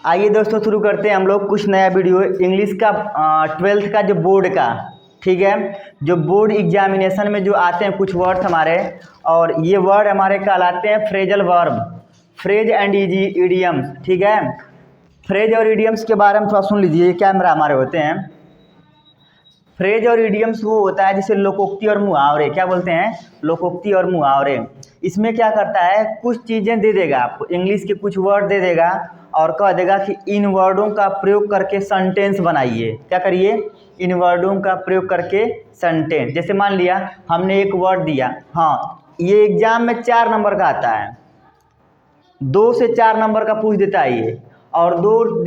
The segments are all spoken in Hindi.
आइए दोस्तों शुरू करते हैं हम लोग कुछ नया वीडियो इंग्लिश का 12th का जो बोर्ड का। ठीक है, जो बोर्ड एग्जामिनेशन में जो आते हैं कुछ वर्ड्स हमारे, और ये वर्ड हमारे कहलाते हैं phrasal verb, phrase and idioms. ठीक है, फ्रेज और इडियम्स के बारे में थोड़ा सुन लीजिए। ये क्या हमारे होते हैं फ्रेज और इडियम्स? वो होता है जैसे लोकोक्ति और मुहावरे। क्या बोलते हैं? लोकोक्ति और मुहावरे। इसमें क्या करता है, कुछ चीज़ें दे देगा आपको, इंग्लिश के कुछ वर्ड दे देगा और कह देगा कि इन वर्डों का प्रयोग करके सेंटेंस बनाइए। क्या करिए? इन वर्डों का प्रयोग करके सेंटेंस। जैसे मान लिया हमने एक वर्ड दिया, हाँ ये एग्जाम में 4 नंबर का आता है, 2 से 4 नंबर का पूछ देता है ये, और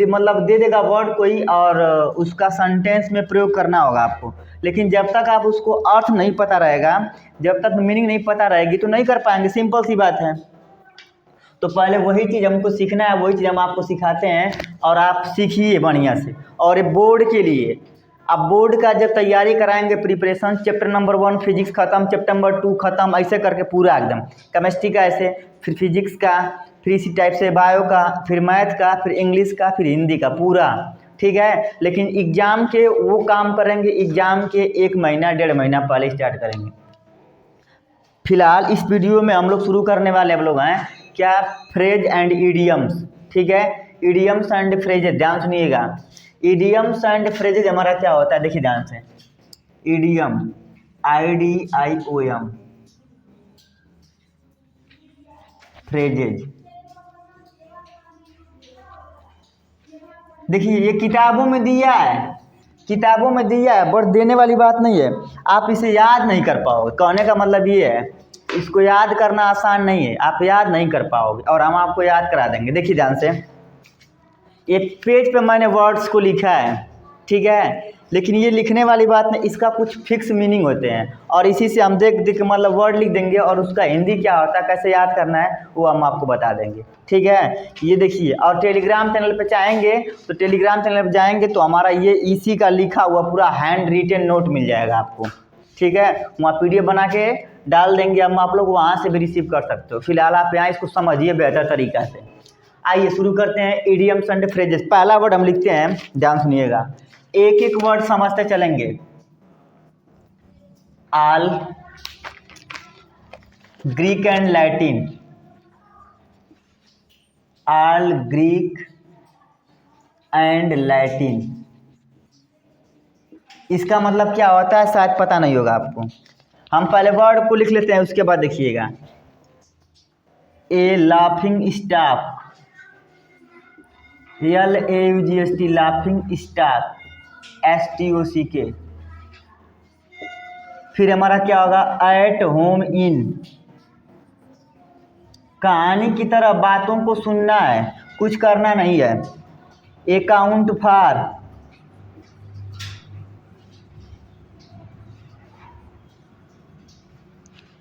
मतलब दे देगा वर्ड कोई, और उसका सेंटेंस में प्रयोग करना होगा आपको। लेकिन जब तक आप उसको अर्थ नहीं पता रहेगा, जब तक मीनिंग नहीं पता रहेगी तो नहीं कर पाएंगे। सिंपल सी बात है। तो पहले वही चीज़ हमको सीखना है, वही चीज़ हम आपको सिखाते हैं और आप सीखिए बढ़िया से। और ये बोर्ड के लिए अब बोर्ड का जब तैयारी कराएंगे, प्रिपरेशन, चैप्टर नंबर 1 फिजिक्स खत्म, चैप्टर नंबर 2 खत्म, ऐसे करके पूरा एकदम। केमिस्ट्री का ऐसे, फिर फिजिक्स का, फिर इसी टाइप से बायो का, फिर मैथ का, फिर इंग्लिश का, फिर हिंदी का पूरा। ठीक है, लेकिन एग्ज़ाम के वो काम करेंगे, एग्ज़ाम के 1 महीना 1.5 महीना पहले स्टार्ट करेंगे। फिलहाल इस वीडियो में हम लोग शुरू करने वाले हम लोग हैं क्या, फ्रेज एंड इडियम्स। ठीक है, इडियम्स एंड फ्रेजेज, ध्यान सुनिएगा। इडियम्स एंड फ्रेजेज हमारा क्या होता है, देखिए ध्यान से। Idiom, IDIOM, phrases. देखिए ये किताबों में दिया है, किताबों में दिया है, बट देने वाली बात नहीं है। आप इसे याद नहीं कर पाओगे, कहने का मतलब ये है, इसको याद करना आसान नहीं है, आप याद नहीं कर पाओगे और हम आपको याद करा देंगे। देखिए ध्यान से, एक पेज पे मैंने वर्ड्स को लिखा है, ठीक है, लेकिन ये लिखने वाली बात नहीं, इसका कुछ फिक्स मीनिंग होते हैं और इसी से हम देख देख मतलब वर्ड लिख देंगे और उसका हिंदी क्या होता है, कैसे याद करना है, वो हम आपको बता देंगे। ठीक है, ये देखिए। और टेलीग्राम चैनल पे चाहेंगे तो टेलीग्राम चैनल पे जाएंगे तो हमारा ये इसी का लिखा हुआ पूरा हैंड रिटेन नोट मिल जाएगा आपको। ठीक है, वहाँ PDF बना के डाल देंगे हम, आप लोग वहाँ से भी रिसीव कर सकते हो। फिलहाल आप यहाँ इसको समझिए बेहतर तरीक़ा से। आइए शुरू करते हैं इडियम्स एंड फ्रेजेस। पहला वर्ड हम लिखते हैं, ध्यान सुनिएगा, एक एक वर्ड समझते चलेंगे। All, Greek and Latin, all Greek and Latin. इसका मतलब क्या होता है शायद पता नहीं होगा आपको। हम पहले वर्ड को लिख लेते हैं, उसके बाद देखिएगा। A laughing stock, LAUGHT, laughing stock, STOCK। फिर हमारा क्या होगा, एट होम इन, कहानी की तरह बातों को सुनना है, कुछ करना नहीं है। अकाउंट फॉर,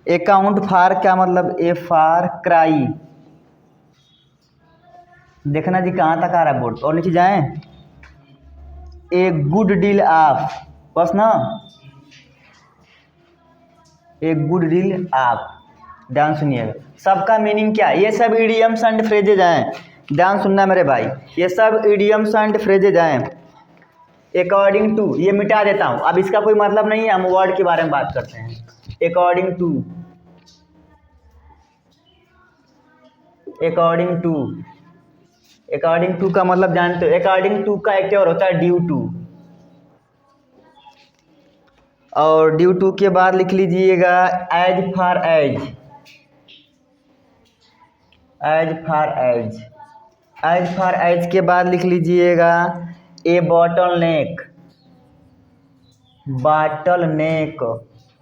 अकाउंट फॉर क्या मतलब, ए फॉर क्राई। देखना जी कहाँ तक आ रहा है बोर्ड, और नीचे जाएं। ए गुड डील ऑफ, बस ना, ए गुड डील ऑफ। ध्यान सुनिएगा, सबका मीनिंग क्या है, ये सब इडियम्स एंड फ्रेजेज हैं। ध्यान सुनना मेरे भाई, ये सब इडियम्स एंड फ्रेजेज हैं। अकॉर्डिंग टू, ये मिटा देता हूँ, अब इसका कोई मतलब नहीं है, हम वर्ड के बारे में बात करते हैं। According to, according to, according to का मतलब जानते हो, अकॉर्डिंग टू का एक और होता है ड्यू टू, और ड्यू टू के बाद लिख लीजिएगा as for as, as for as, as for as के बाद लिख लीजिएगा a bottleneck, bottleneck,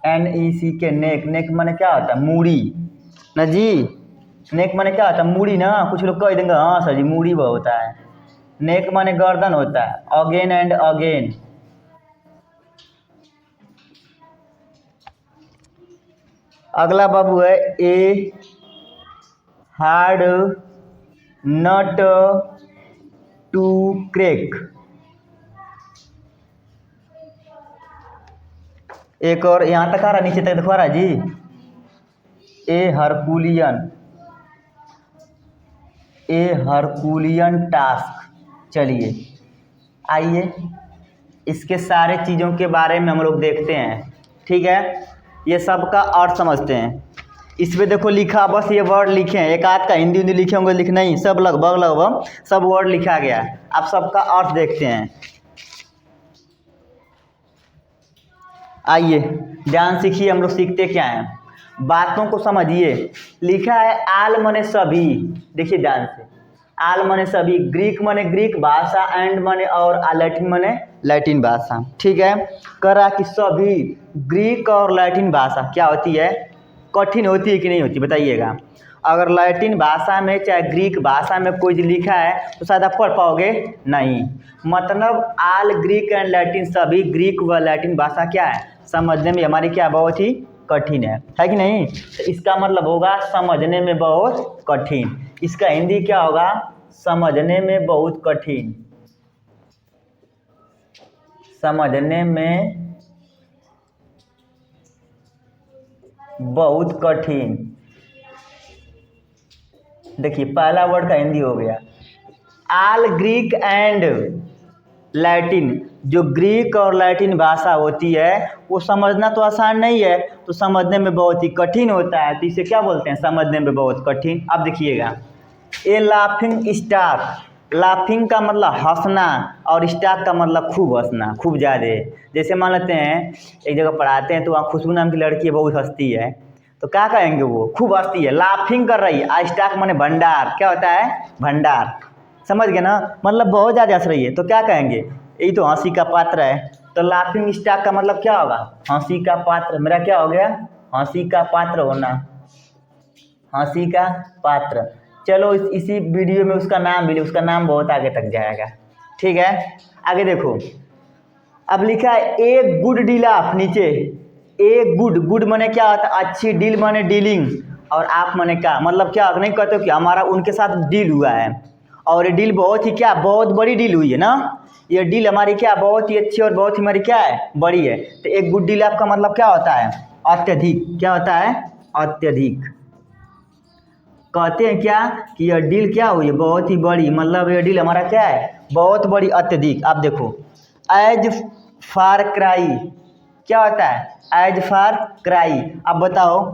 NECK, neck, neck माने क्या होता है, मूड़ी ना जी। नेक माने क्या होता है, मूड़ी ना। कुछ लोग कह देंगे हाँ सर जी मूड़ी वो होता है, नेक माने गर्दन होता है। अगेन एंड अगेन, अगला बाबू है a hard nut to crack. एक और यहाँ तक आ रहा, नीचे तक दिखवा रहा जी। ए हरकुलियन, ए हरकुलियन टास्क, चलिए आइए इसके सारे चीज़ों के बारे में हम लोग देखते हैं, ठीक है। ये सब का अर्थ समझते हैं। इस पे देखो लिखा, बस ये वर्ड लिखे हैं, एक आध का हिंदी हिंदी लिखे होंगे, लिख नहीं, सब लगभग सब वर्ड लिखा गया है। आप सबका अर्थ देखते हैं। आइए ध्यान सीखिए, हम लोग सीखते क्या हैं, बातों को समझिए। लिखा है आल मने सभी, देखिए ध्यान से, आल मने सभी, ग्रीक मने ग्रीक भाषा, एंड मने और लैटिन मने लैटिन भाषा, ठीक है। करा कि सभी ग्रीक और लैटिन भाषा क्या होती है, कठिन होती है कि नहीं होती, बताइएगा। अगर लैटिन भाषा में चाहे ग्रीक भाषा में कोई लिखा है तो शायद आप पढ़ पाओगे नहीं। मतलब आल ग्रीक एंड लैटिन, सभी ग्रीक व लैटिन भाषा क्या है, समझने में हमारी क्या बहुत ही कठिन है कि नहीं। तो इसका मतलब होगा समझने में बहुत कठिन। इसका हिंदी क्या होगा, समझने में बहुत कठिन, समझने में बहुत कठिन। देखिए पहला वर्ड का हिंदी हो गया आल ग्रीक एंड लैटिन। जो ग्रीक और लैटिन भाषा होती है वो समझना तो आसान नहीं है, तो समझने में बहुत ही कठिन होता है, तो इसे क्या बोलते हैं, समझने में बहुत कठिन। अब देखिएगा ए लाफिंग स्टॉक, लाफिंग का मतलब हंसना और स्टॉक का मतलब खूब हंसना, खूब ज़्यादा। जैसे मान लेते हैं एक जगह पढ़ाते हैं तो वहाँ खुशबू नाम की लड़की है, बहुत हंसती है, तो क्या कहेंगे, वो खूब हंसती है, लाफिंग कर रही है। स्टॉक माने भंडार, क्या होता है, भंडार, समझ गए ना, मतलब बहुत ज़्यादा हंस रही है, तो क्या कहेंगे, यही तो हंसी का पात्र है। तो लाफिंग स्टॉक का मतलब क्या होगा, हंसी का पात्र। मेरा क्या हो गया, हंसी का पात्र होना, हंसी का पात्र। चलो इसी वीडियो में उसका नाम भी, उसका नाम बहुत आगे तक जाएगा, ठीक है। आगे देखो, अब लिखा है एक गुड डील ऑफ, नीचे एक गुड, गुड माने क्या होता है, अच्छी, डील माने डीलिंग, और आप माने क्या, मतलब क्या नहीं कहते हो कि हमारा उनके साथ डील हुआ है, और ये डील बहुत ही क्या, बहुत बड़ी डील हुई है ना, ये डील हमारी क्या बहुत ही अच्छी और बहुत ही हमारी क्या है, बड़ी है। तो एक गुड डील आपका मतलब क्या होता है, अत्यधिक, क्या होता है, अत्यधिक। कहते हैं क्या कि यह डील क्या हुई है, बहुत ही बड़ी, मतलब यह डील हमारा क्या है, बहुत बड़ी, अत्यधिक। आप देखो एज फार क्राई क्या होता है, एज फार क्राई। अब बताओ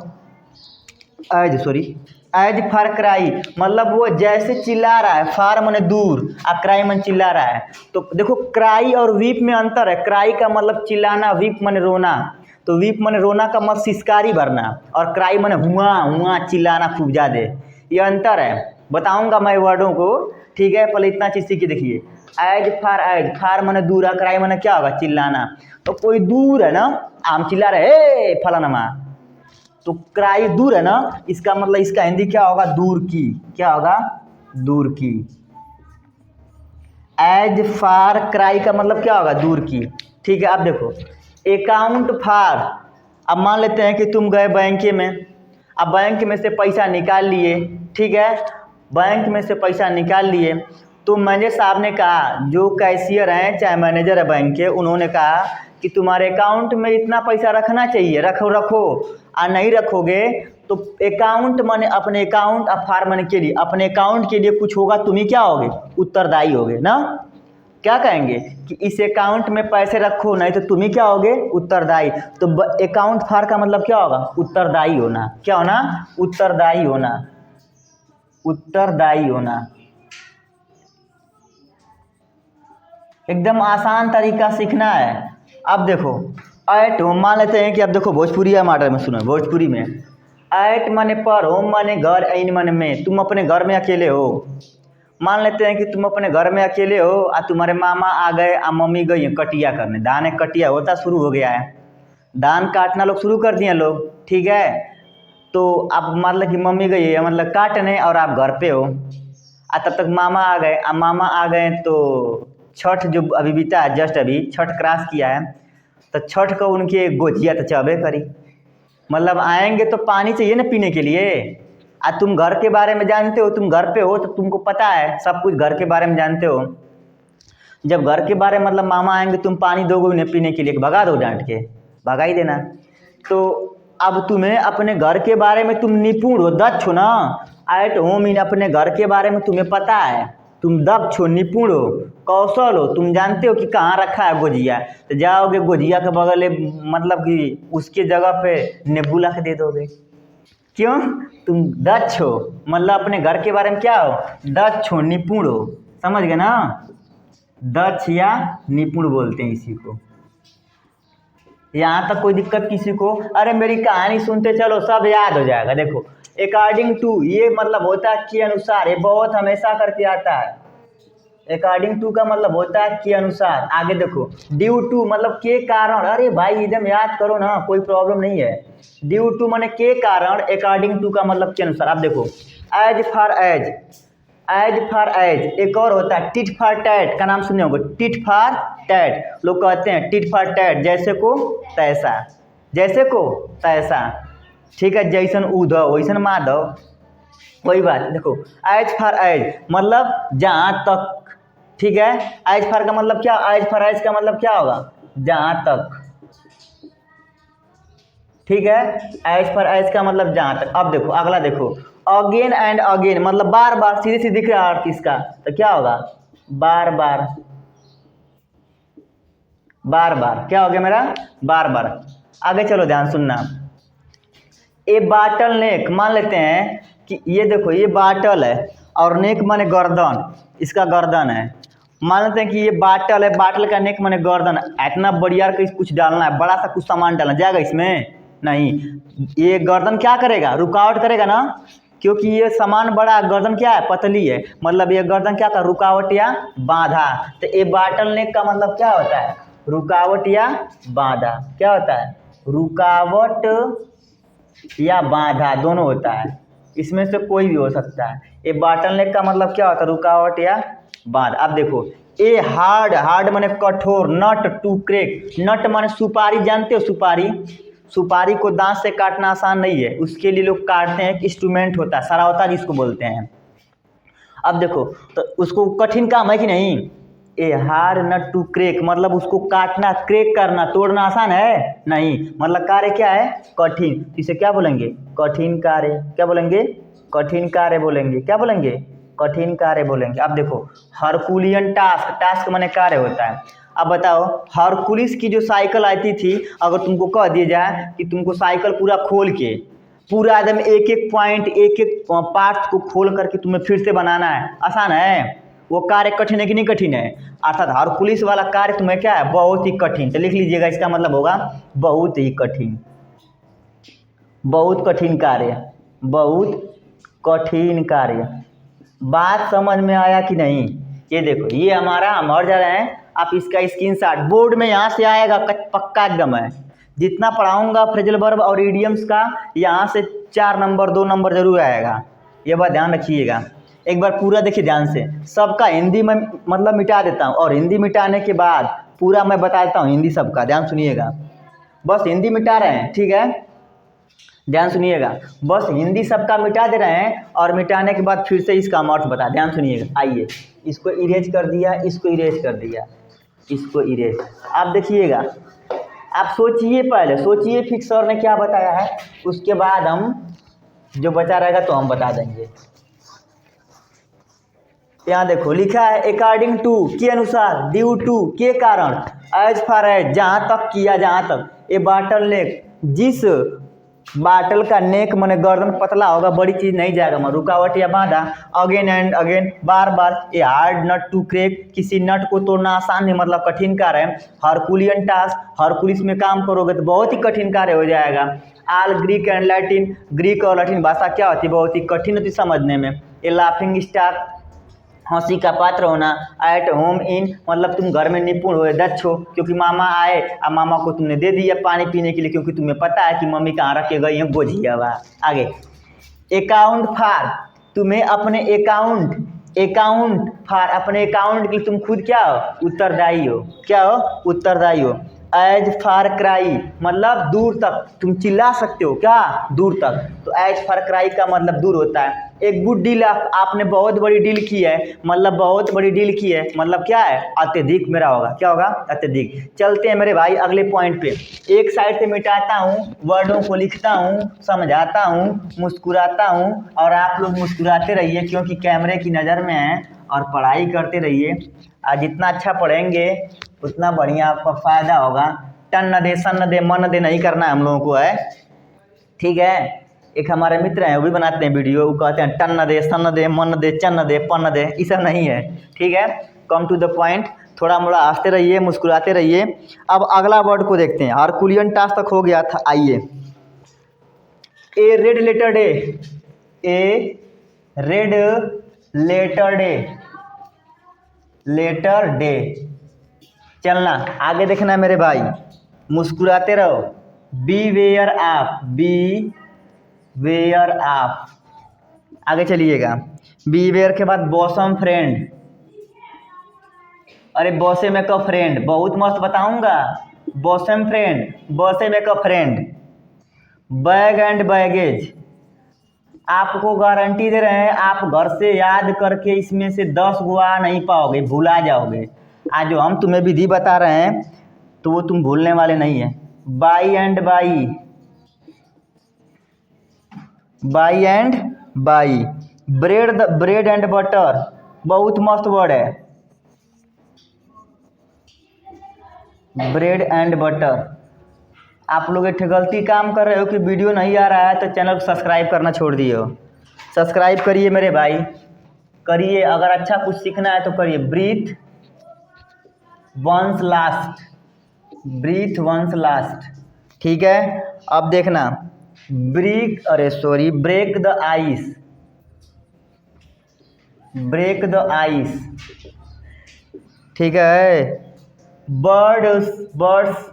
एज फार क्राई मतलब वो जैसे चिल्ला रहा है, फार माने दूर, क्राई माने चिल्ला रहा है। तो देखो क्राई और वीप में अंतर है, क्राई का मतलब चिल्लाना, वीप माने रोना। तो वीप माने रोना का मतलब सिसकारी भरना, और क्राई माने हुआ हुआ चिल्लाना खूब ज़्यादा, ये अंतर है। बताऊंगा मैं वर्डों को, ठीक है, पहले इतना चीज़ सीखिए। देखिए एज फार माने दूर, क्राई माने क्या होगा, चिल्लाना। तो कोई दूर है ना, आम चिल्ला रहे हे फलाना, तो क्राई दूर है ना, इसका मतलब इसका हिंदी क्या होगा, दूर की, क्या होगा, दूर की। एज फार क्राई का मतलब क्या होगा, दूर की, ठीक है। अब देखो अकाउंट फार, अब मान लेते हैं कि तुम गए बैंक में, अब बैंक में से पैसा निकाल लिए, ठीक है, बैंक में से पैसा निकाल लिए, तो मैनेजर साहब ने कहा, जो कैशियर हैं चाहे मैनेजर है बैंक के, उन्होंने कहा कि तुम्हारे अकाउंट में इतना पैसा रखना चाहिए, रखो, और नहीं रखोगे तो अकाउंट माने अपने अकाउंट, और फार माने के लिए, अपने अकाउंट के लिए कुछ होगा, तुम ही क्या होगे, उत्तरदायी होगे ना। क्या कहेंगे कि इस अकाउंट में पैसे रखो, नहीं तो तुम ही क्या होगे, उत्तरदायी। तो अकाउंट फार का मतलब क्या होगा, उत्तरदायी होना, क्या होना, उत्तरदायी होना, उत्तरदायी होना। एकदम आसान तरीका सीखना है। अब देखो एट होम, मान लेते हैं कि अब देखो भोजपुरी या माडर में सुनो, भोजपुरी में एट माने पर, होम माने घर, इन माने में, तुम अपने घर में अकेले हो। मान लेते हैं कि तुम अपने घर में अकेले हो और तुम्हारे मामा आ गए और मम्मी गई हैं कटिया करने, धान एक कटिया होता शुरू हो गया है, धान काटना लोग शुरू कर दिए लोग, ठीक है। तो आप मतलब कि मम्मी गई है मतलब काटने, और आप घर पे हो, तब तक मामा आ गए, अब मामा आ गए तो छठ जो अभी बीता है, जस्ट अभी छठ क्रॉस किया है, तो छठ को उनके गोजिया तो चबे करी, मतलब आएंगे तो पानी चाहिए ना पीने के लिए। तुम घर के बारे में जानते हो, तुम घर पे हो तो तुमको पता है सब कुछ, घर के बारे में जानते हो। जब घर के बारे में मतलब मामा आएंगे, तुम पानी दोगे उन्हें पीने के लिए, भगा दो, डांट के भगा ही देना। तो अब तुम्हें अपने घर के बारे में तुम निपुण हो, दक्ष हो ना, एट होम इन, अपने घर के बारे में तुम्हें पता है, तुम दक्ष हो, निपुण हो, कौशल हो, तुम जानते हो कि कहाँ रखा है गुजिया, तो जाओगे गुजिया के बगल मतलब कि उसके जगह पे नींबू ला के दे दोगे। क्यों? तुम दक्ष हो, मतलब अपने घर के बारे में क्या हो, दक्ष हो, निपुण हो। समझ गए ना? दक्ष या निपुण बोलते हैं इसी को। यहाँ तक कोई दिक्कत किसी को? अरे मेरी कहानी सुनते चलो, सब याद हो जाएगा। देखो, अकॉर्डिंग टू ये मतलब होता है के अनुसार, ये बहुत हमेशा करके आता है। अकॉर्डिंग टू का मतलब होता है के अनुसार। आगे देखो, ड्यू टू मतलब के कारण। अरे भाई एकदम याद करो ना, कोई प्रॉब्लम नहीं है। ड्यू टू माने के कारण, अकॉर्डिंग टू का मतलब के अनुसार। अब देखो, as for as, as for as. एक और होता है टिट फॉर टैट, का नाम सुने होंगे, टिट फॉर टैट। लोग कहते हैं टिट फॉर टैट, जैसे को तैसा, जैसे को तैसा। ठीक है, जैसन उधव वैसन माधव, वही बात। देखो, एज फॉर एज मतलब जहाँ तक। ठीक है, एज फॉर का मतलब क्या, एज फॉर एज का मतलब क्या होगा, जहाँ तक। ठीक है, एज फॉर एज का मतलब जहाँ तक। अब देखो अगला, देखो अगेन एंड अगेन मतलब बार बार, सीधे सीधे दिख रहा है अर्थ इसका, तो क्या होगा, बार बार। बार बार क्या हो गया मेरा, बार बार। आगे चलो, ध्यान सुनना। ए बाटल नेक, मान लेते हैं कि ये देखो ये बाटल है और नेक माने गर्दन, इसका गर्दन है। मान लेते हैं कि ये बाटल है, बाटल का नेक माने गर्दन। इतना बढ़िया कुछ डालना है, बड़ा सा कुछ सामान डालना जाएगा इसमें नहीं। ये गर्दन क्या करेगा, रुकावट करेगा ना, क्योंकि ये सामान बड़ा, गर्दन क्या है, पतली है। मतलब ये गर्दन क्या कर, रुकावट या बाधा। तो ये बाटल नेक का मतलब क्या होता है, रुकावट या बाधा। क्या होता है, रुकावट या बाधा, दोनों होता है, इसमें से कोई भी हो सकता है। ये बॉटल नेक का मतलब क्या होता है, रुकावट या बाधा। अब देखो, ए हार्ड, हार्ड माने कठोर, नट टू क्रैक। नट माने सुपारी, जानते हो सुपारी, सुपारी को दांत से काटना आसान नहीं है, उसके लिए लोग काटते हैं, एक इंस्ट्रूमेंट होता है, सरावता जिसको बोलते हैं। अब देखो, तो उसको कठिन काम है कि नहीं, a hard nut to crack मतलब उसको काटना, क्रैक करना, तोड़ना आसान है नहीं। मतलब कार्य क्या है, कठिन। इसे क्या बोलेंगे, कठिन कार्य। क्या बोलेंगे, कठिन कार्य बोलेंगे। क्या बोलेंगे, कठिन कार्य बोलेंगे। अब देखो, हरकुलियन टास्क, टास्क माने कार्य होता है। अब बताओ, हरकुलिस की जो साइकिल आती थी, अगर तुमको कह दिया जाए कि तुमको साइकिल पूरा खोल के, पूरा एकदम एक एक पॉइंट, एक एक पार्ट को खोल करके तुम्हें फिर से बनाना है, आसान है? वो कार्य कठिन है कि नहीं कठिन है? अर्थात हरकुलिस वाला कार्य तुम्हें क्या है, बहुत ही कठिन। तो लिख लीजिएगा, इसका मतलब होगा बहुत ही कठिन, बहुत कठिन कार्य, बहुत कठिन कार्य। बात समझ में आया कि नहीं? ये देखो, ये हमारा हम और जा रहे हैं, आप इसका स्क्रीनशॉट बोर्ड में यहाँ से आएगा, पक्का एकदम है। जितना पढ़ाऊंगा फ्रेजल वर्ब और इडियम्स का, यहाँ से 4 नंबर 2 नंबर जरूर आएगा, ये बात ध्यान रखिएगा। एक बार पूरा देखिए ध्यान से, सबका हिंदी में मतलब मिटा देता हूँ, और हिंदी मिटाने के बाद पूरा मैं बता देता हूँ हिंदी सबका, ध्यान सुनिएगा। बस हिंदी मिटा रहे हैं, ठीक है, ध्यान सुनिएगा। बस हिंदी सबका मिटा दे रहे हैं, और मिटाने के बाद फिर से इसका अर्थ बता, ध्यान सुनिएगा। आइए, इसको इरेज कर दिया, इसको इरेज कर दिया, इसको इरेज। आप देखिएगा, आप सोचिए, पहले सोचिए फिर सर ने क्या बताया है, उसके बाद हम जो बचा रहेगा तो हम बता देंगे। यहाँ देखो लिखा है अकॉर्डिंग टू, के अनुसार, ड्यू टू के कारण, एज फॉर एज जहाँ तक किया, जहाँ तक। ये बाटल नेक, जिस बाटल का नेक माने गर्दन पतला होगा, बड़ी चीज नहीं जाएगा, मैं रुकावट या बाधा। अगेन एंड अगेन, बार बार। A hard nut to crack, किसी नट को तोड़ना आसान नहीं, मतलब कठिन कार्य है। हरकुलियन टास्क, हरकुलिस में काम करोगे तो बहुत ही कठिन कार्य हो जाएगा। आल ग्रीक एंड लैटिन, ग्रीक और लैटिन भाषा क्या होती है, बहुत ही कठिन होती समझने में। ए लाफिंग स्टॉक, हंसी का पात्र होना। एट होम इन मतलब तुम घर में निपुण हो, दक्ष हो, क्योंकि मामा आए और मामा को तुमने दे दिया पानी पीने के लिए, क्योंकि तुम्हें पता है कि मम्मी कहाँ रख के गई है गोझिया बा। आगे, अकाउंट फॉर, तुम्हें अपने अकाउंट, अकाउंट फॉर अपने अकाउंट के लिए तुम खुद क्या हो, उत्तरदायी हो। क्या हो, उत्तरदायी हो। एज फार क्राई मतलब दूर तक, तुम चिल्ला सकते हो क्या, दूर तक। तो एज फार क्राई का मतलब दूर होता है। एक गुड डील, आपने बहुत बड़ी डील की है, मतलब बहुत बड़ी डील की है, मतलब क्या है, अत्यधिक मेरा होगा। क्या होगा, अत्यधिक। चलते हैं मेरे भाई अगले पॉइंट पे। एक साइड से मिटाता हूँ, वर्डों को लिखता हूँ, समझाता हूँ, मुस्कुराता हूँ, और आप लोग मुस्कुराते रहिए क्योंकि कैमरे की नज़र में है और पढ़ाई करते रहिए। और जितना अच्छा पढ़ेंगे उतना बढ़िया आपका फ़ायदा होगा। टन दे सन दे मन दे नहीं करना है हम लोगों को है, ठीक है। एक हमारे मित्र हैं वो भी बनाते हैं वीडियो, वो कहते हैं टन दे सन दे मन दे चन दे पन दे, ये सब नहीं है, ठीक है। कम टू द पॉइंट, थोड़ा मोड़ा हंसते रहिए, मुस्कुराते रहिए। अब अगला वर्ड को देखते हैं। हरकुलियन टास्क तक हो गया था, आइए। A red letter day, a red letter day, letter day, चलना आगे देखना है मेरे भाई, मुस्कुराते रहो। Beware of, beware of, आगे चलिएगा। बी वेयर के बाद बॉसम फ्रेंड, अरे बॉसे में का फ्रेंड, बहुत मस्त बताऊंगा। बॉसम फ्रेंड, बॉसे में का फ्रेंड। बैग एंड बैगेज, आपको गारंटी दे रहे हैं, आप घर से याद करके इसमें से 10 गो आ नहीं पाओगे, भुला जाओगे। आज जो हम तुम्हें विधि बता रहे हैं तो वो तुम भूलने वाले नहीं है। By and by, by and by. Bread and butter, बहुत मस्त वर्ड है, ब्रेड एंड बटर। आप लोग एक गलती काम कर रहे हो कि वीडियो नहीं आ रहा है तो चैनल को सब्सक्राइब करना छोड़ दिए हो। सब्सक्राइब करिए मेरे भाई, करिए। अगर अच्छा कुछ सीखना है तो करिए। Breathe one's last, breathe one's last, ठीक है। अब देखना, break the ice, break the ice, ठीक है। Bird's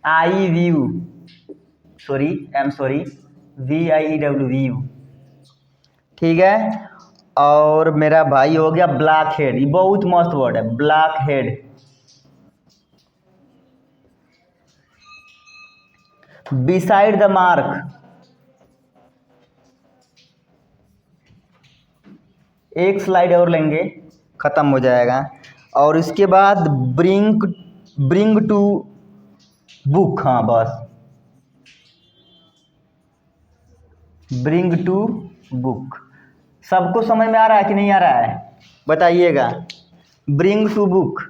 eye view, VIEW, view, ठीक है। और मेरा भाई हो गया ब्लैक हेड, ये बहुत मस्त वर्ड है, black head. Beside the mark, एक स्लाइड और लेंगे खत्म हो जाएगा। और इसके बाद ब्रिंग टू बुक, हाँ बस, ब्रिंग टू बुक। सबको समझ में आ रहा है कि नहीं आ रहा है, बताइएगा। ब्रिंग टू बुक,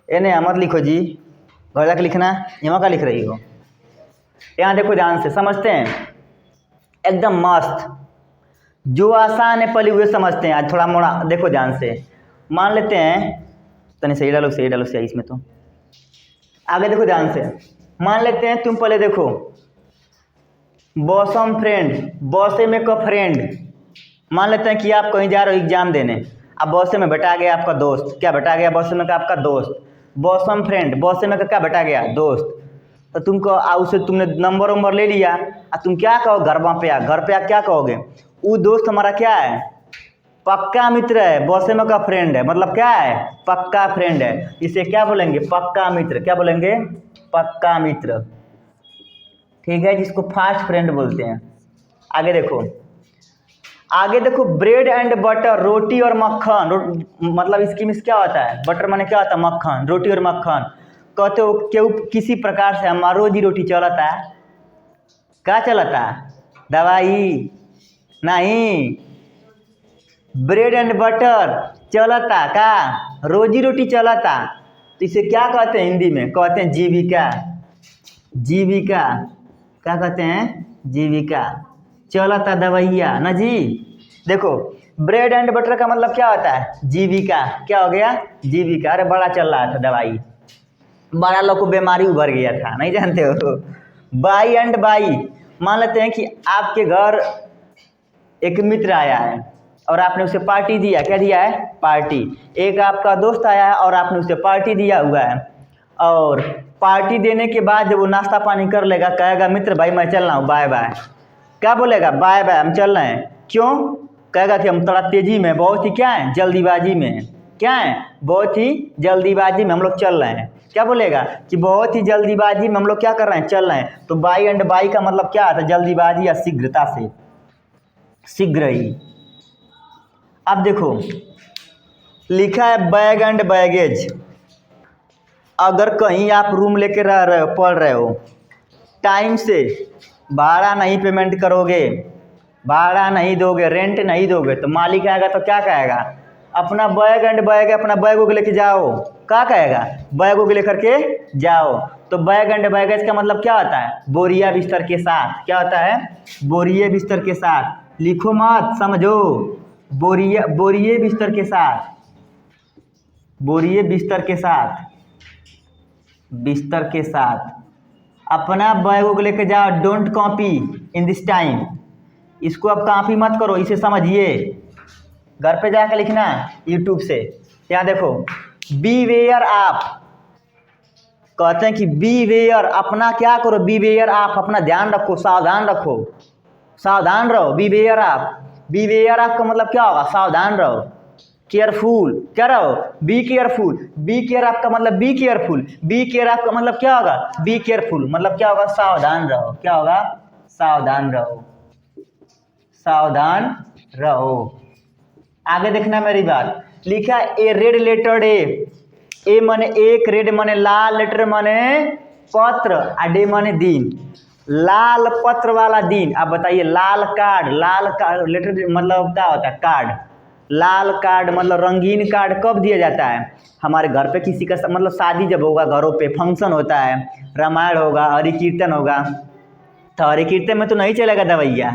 इन्हें मत लिखो जी, घर जाकर लिखना। यहाँ का लिख रही हो, यहाँ देखो ध्यान से, समझते हैं एकदम मस्त। जो आसान है पहले वे समझते हैं, आज थोड़ा मोड़ा देखो ध्यान से। मान लेते हैं, तने सही डालो सही इसमें तो आगे देखो ध्यान से। मान लेते हैं तुम पहले देखो, बॉसम फ्रेंड, बॉसे में का फ्रेंड। मान लेते हैं कि आप कहीं जा रहे हो एग्जाम देने, अब बॉसे में बैठा गया आपका दोस्त, क्या बैठा गया बॉसे में का आपका दोस्त। बॉसम फ्रेंड, बॉसे में का क्या बैठा गया दोस्त। तो तुमको उससे तुमने नंबर ले लिया, और तुम क्या कहो घर पे आ क्या कहोगे, वो दोस्त हमारा क्या है, पक्का मित्र है, बॉसे में का फ्रेंड है, मतलब क्या है, पक्का फ्रेंड है। इसे क्या बोलेंगे, पक्का मित्र। क्या बोलेंगे, पक्का मित्र, ठीक है, जिसको फास्ट फ्रेंड बोलते हैं। आगे देखो, ब्रेड एंड बटर, रोटी और मक्खन। मतलब इसकी मिस क्या होता है, बटर माने क्या होता है, मक्खन, रोटी और मक्खन। कहते हो क्यों किसी प्रकार से हमारा रोजी रोटी चलता है, क्या चलता है, दवाई नहीं, ब्रेड एंड बटर चलता का, रोजी रोटी चलता। तो इसे क्या कहते हैं हिंदी में, कहते हैं जीविका, जीविका, क्या कहते हैं, जीविका। चलता दवाइया ना जी। देखो ब्रेड एंड बटर का मतलब क्या होता है, जीविका। क्या हो गया, जीविका। अरे बड़ा चल रहा था दवाई, बड़ा लोग को बीमारी उभर गया था, नहीं जानते हो। बाई एंड बाई, मान लेते हैं कि आपके घर एक मित्र आया है और आपने उसे पार्टी दिया, क्या दिया है, पार्टी। एक आपका दोस्त आया है और आपने उसे पार्टी दिया हुआ है, और पार्टी देने के बाद जब वो नाश्ता पानी कर लेगा, कहेगा मित्र भाई मैं चल रहा हूँ, बाय बाय। क्या बोलेगा, बाय बाय, हम चल रहे हैं। क्यों, कहेगा कि हम थोड़ा तेजी में, बहुत ही क्या है, जल्दीबाजी में, क्या है, बहुत ही जल्दीबाजी में हम लोग चल रहे हैं। क्या बोलेगा कि बहुत ही जल्दीबाजी में हम लोग क्या कर रहे हैं, चल रहे हैं। तो बाई एंड बाई का मतलब क्या आता है, जल्दीबाजी या शीघ्रता से, शीघ्र ही। अब देखो लिखा है बैग एंड बैगेज। अगर कहीं आप रूम लेके रह रहे हो, पढ़ रहे हो, टाइम से भाड़ा नहीं पेमेंट करोगे, भाड़ा नहीं दोगे, रेंट नहीं दोगे तो मालिक आएगा तो क्या कहेगा, अपना बैग एंड बैग, अपना बैग को लेके जाओ, क्या कहेगा, बैग को लेकर के जाओ। तो बैग एंड बैगेज का मतलब क्या होता है, बोरिया बिस्तर के साथ। क्या होता है, बोरिए बिस्तर के साथ। लिखो मत, समझो, बोरिए बिस्तर के साथ, बोरिए बिस्तर के साथ, बिस्तर के साथ। अपना बैग को लेके जाओ, don't copy in this time. इसको अब कॉपी मत करो, इसे समझिए, घर पे जाकर लिखना यूट्यूब से। यहाँ देखो, बी वेयर आप, कहते हैं कि बी वेयर, अपना क्या करो, बी वेयर आप, अपना ध्यान रखो, सावधान रखो, सावधान रहो। Beware of, beware आप का मतलब क्या होगा, सावधान रहो, केयरफुल, क्या रहो, बी केयरफुल। बी केयर आपका मतलब बी केयरफुल, बी केयर आपका मतलब क्या होगा, बी केयरफुल, मतलब क्या होगा, सावधान रहो। क्या होगा, सावधान रहो, सावधान रहो। आगे देखना मेरी बात, लिखा ए रेड लेटर ए माने एक, रेड माने लाल, लेटर माने पत्र, आ डे माने दिन। लाल पत्र वाला दिन। अब बताइए, लाल कार्ड लेटर मतलब क्या होता है, कार्ड। लाल कार्ड मतलब रंगीन कार्ड कब दिया जाता है, हमारे घर पे किसी का मतलब शादी जब होगा, घरों पे फंक्शन होता है, रामायण होगा, हरि कीर्तन होगा, तो हरि कीर्तन में तो नहीं चलेगा दवाइया,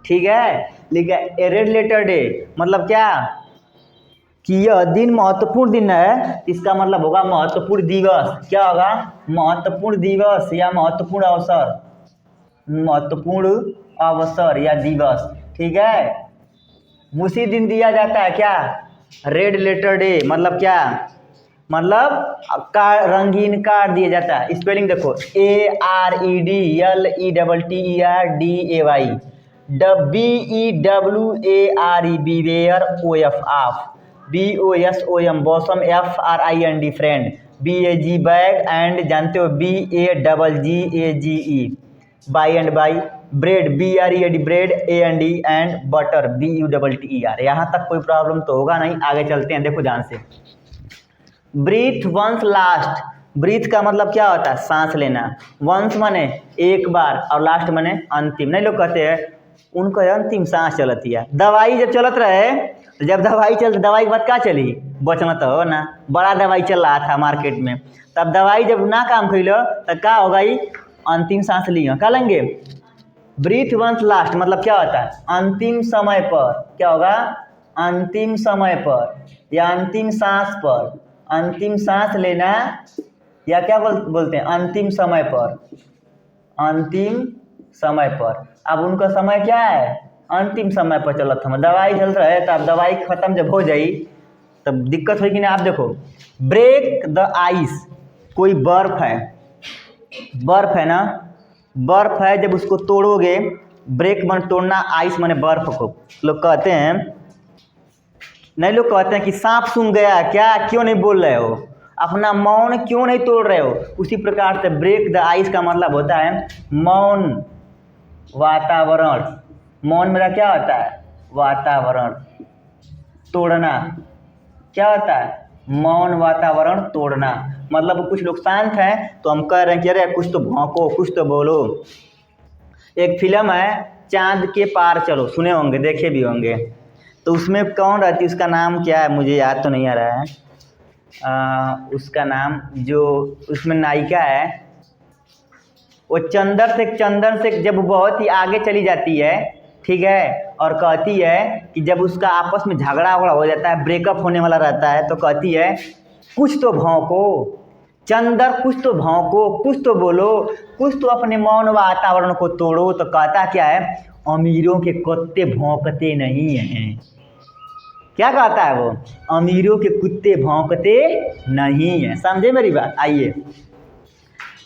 ठीक है। लिखा ए रेड लेटर डे मतलब क्या, कि यह दिन महत्वपूर्ण दिन है, इसका मतलब होगा महत्वपूर्ण दिवस। क्या होगा, महत्वपूर्ण दिवस या महत्वपूर्ण अवसर, महत्वपूर्ण अवसर या दिवस, ठीक है। उसी दिन दिया जाता है क्या, रेड लेटर डे मतलब क्या, मतलब कार्ड, रंगीन कार्ड दिया जाता है। स्पेलिंग देखो, AREDLETTERDAY, BEWARE beware, OF of, BOSOM bosom, FRIND friend, BAG bag, and जानते हो BAGGAGE by and by, bread BRED bread, AND and butter BUTTER। यहाँ तक कोई प्रॉब्लम तो होगा नहीं, आगे चलते हैं, देखो ध्यान से। ब्रीथ वंस लास्ट, ब्रीथ का मतलब क्या होता है, सांस लेना। वंस माने एक बार, और लास्ट माने अंतिम। नहीं लोग कहते हैं उनको अंतिम सांस चलती है। दवाई जब चलत रहे, जब दवाई चल, दवाई के बाद क्या चली, बचना तो हो ना, बड़ा दवाई चल रहा था मार्केट में, तब दवाई जब ना काम कैलो तो क्या होगा, अंतिम सांस लियो, क्या लेंगे, ब्रीथ वंस लास्ट मतलब क्या होता है, अंतिम समय पर। क्या होगा, अंतिम समय पर या अंतिम सांस पर, अंतिम सांस लेना, या क्या बोलते हैं, अंतिम समय पर, अंतिम समय पर। अब उनका समय क्या है, अंतिम समय पर चलत हम, दवाई चल रहा है, तब दवाई खत्म जब हो जाई तब दिक्कत होगी ना। आप देखो, ब्रेक द आइस, कोई बर्फ है, बर्फ है ना, बर्फ है, जब उसको तोड़ोगे, ब्रेक मन तोड़ना, आइस माने बर्फ को। लोग कहते हैं, नहीं लोग कहते हैं कि सांप सूंघ गया क्या, क्यों नहीं बोल रहे हो, अपना मौन क्यों नहीं तोड़ रहे हो। उसी प्रकार से ब्रेक द आइस का मतलब होता है मौन वातावरण। मौन मेरा क्या होता है, वातावरण तोड़ना। क्या होता है, मौन वातावरण तोड़ना, मतलब कुछ लोग शांत हैं तो हम कह रहे हैं कि अरे कुछ तो भौंको, कुछ तो बोलो। एक फिल्म है चांद के पार चलो, सुने होंगे, देखे भी होंगे, तो उसमें कौन रहती है, उसका नाम क्या है मुझे याद तो नहीं आ रहा है, उसका नाम, जो उसमें नायिका है, वो चंदन से जब बहुत ही आगे चली जाती है, ठीक है, और कहती है कि जब उसका आपस में झगड़ा वगड़ा हो जाता है, ब्रेकअप होने वाला रहता है, तो कहती है कुछ तो भौंको चंदर, कुछ तो भौंको, कुछ तो बोलो, कुछ तो अपने मौन वातावरण को तोड़ो। तो कहता क्या है, अमीरों के कुत्ते भौंकते नहीं हैं। क्या कहता है वो, अमीरों के कुत्ते भौंकते नहीं हैं। समझे मेरी बात। आइए,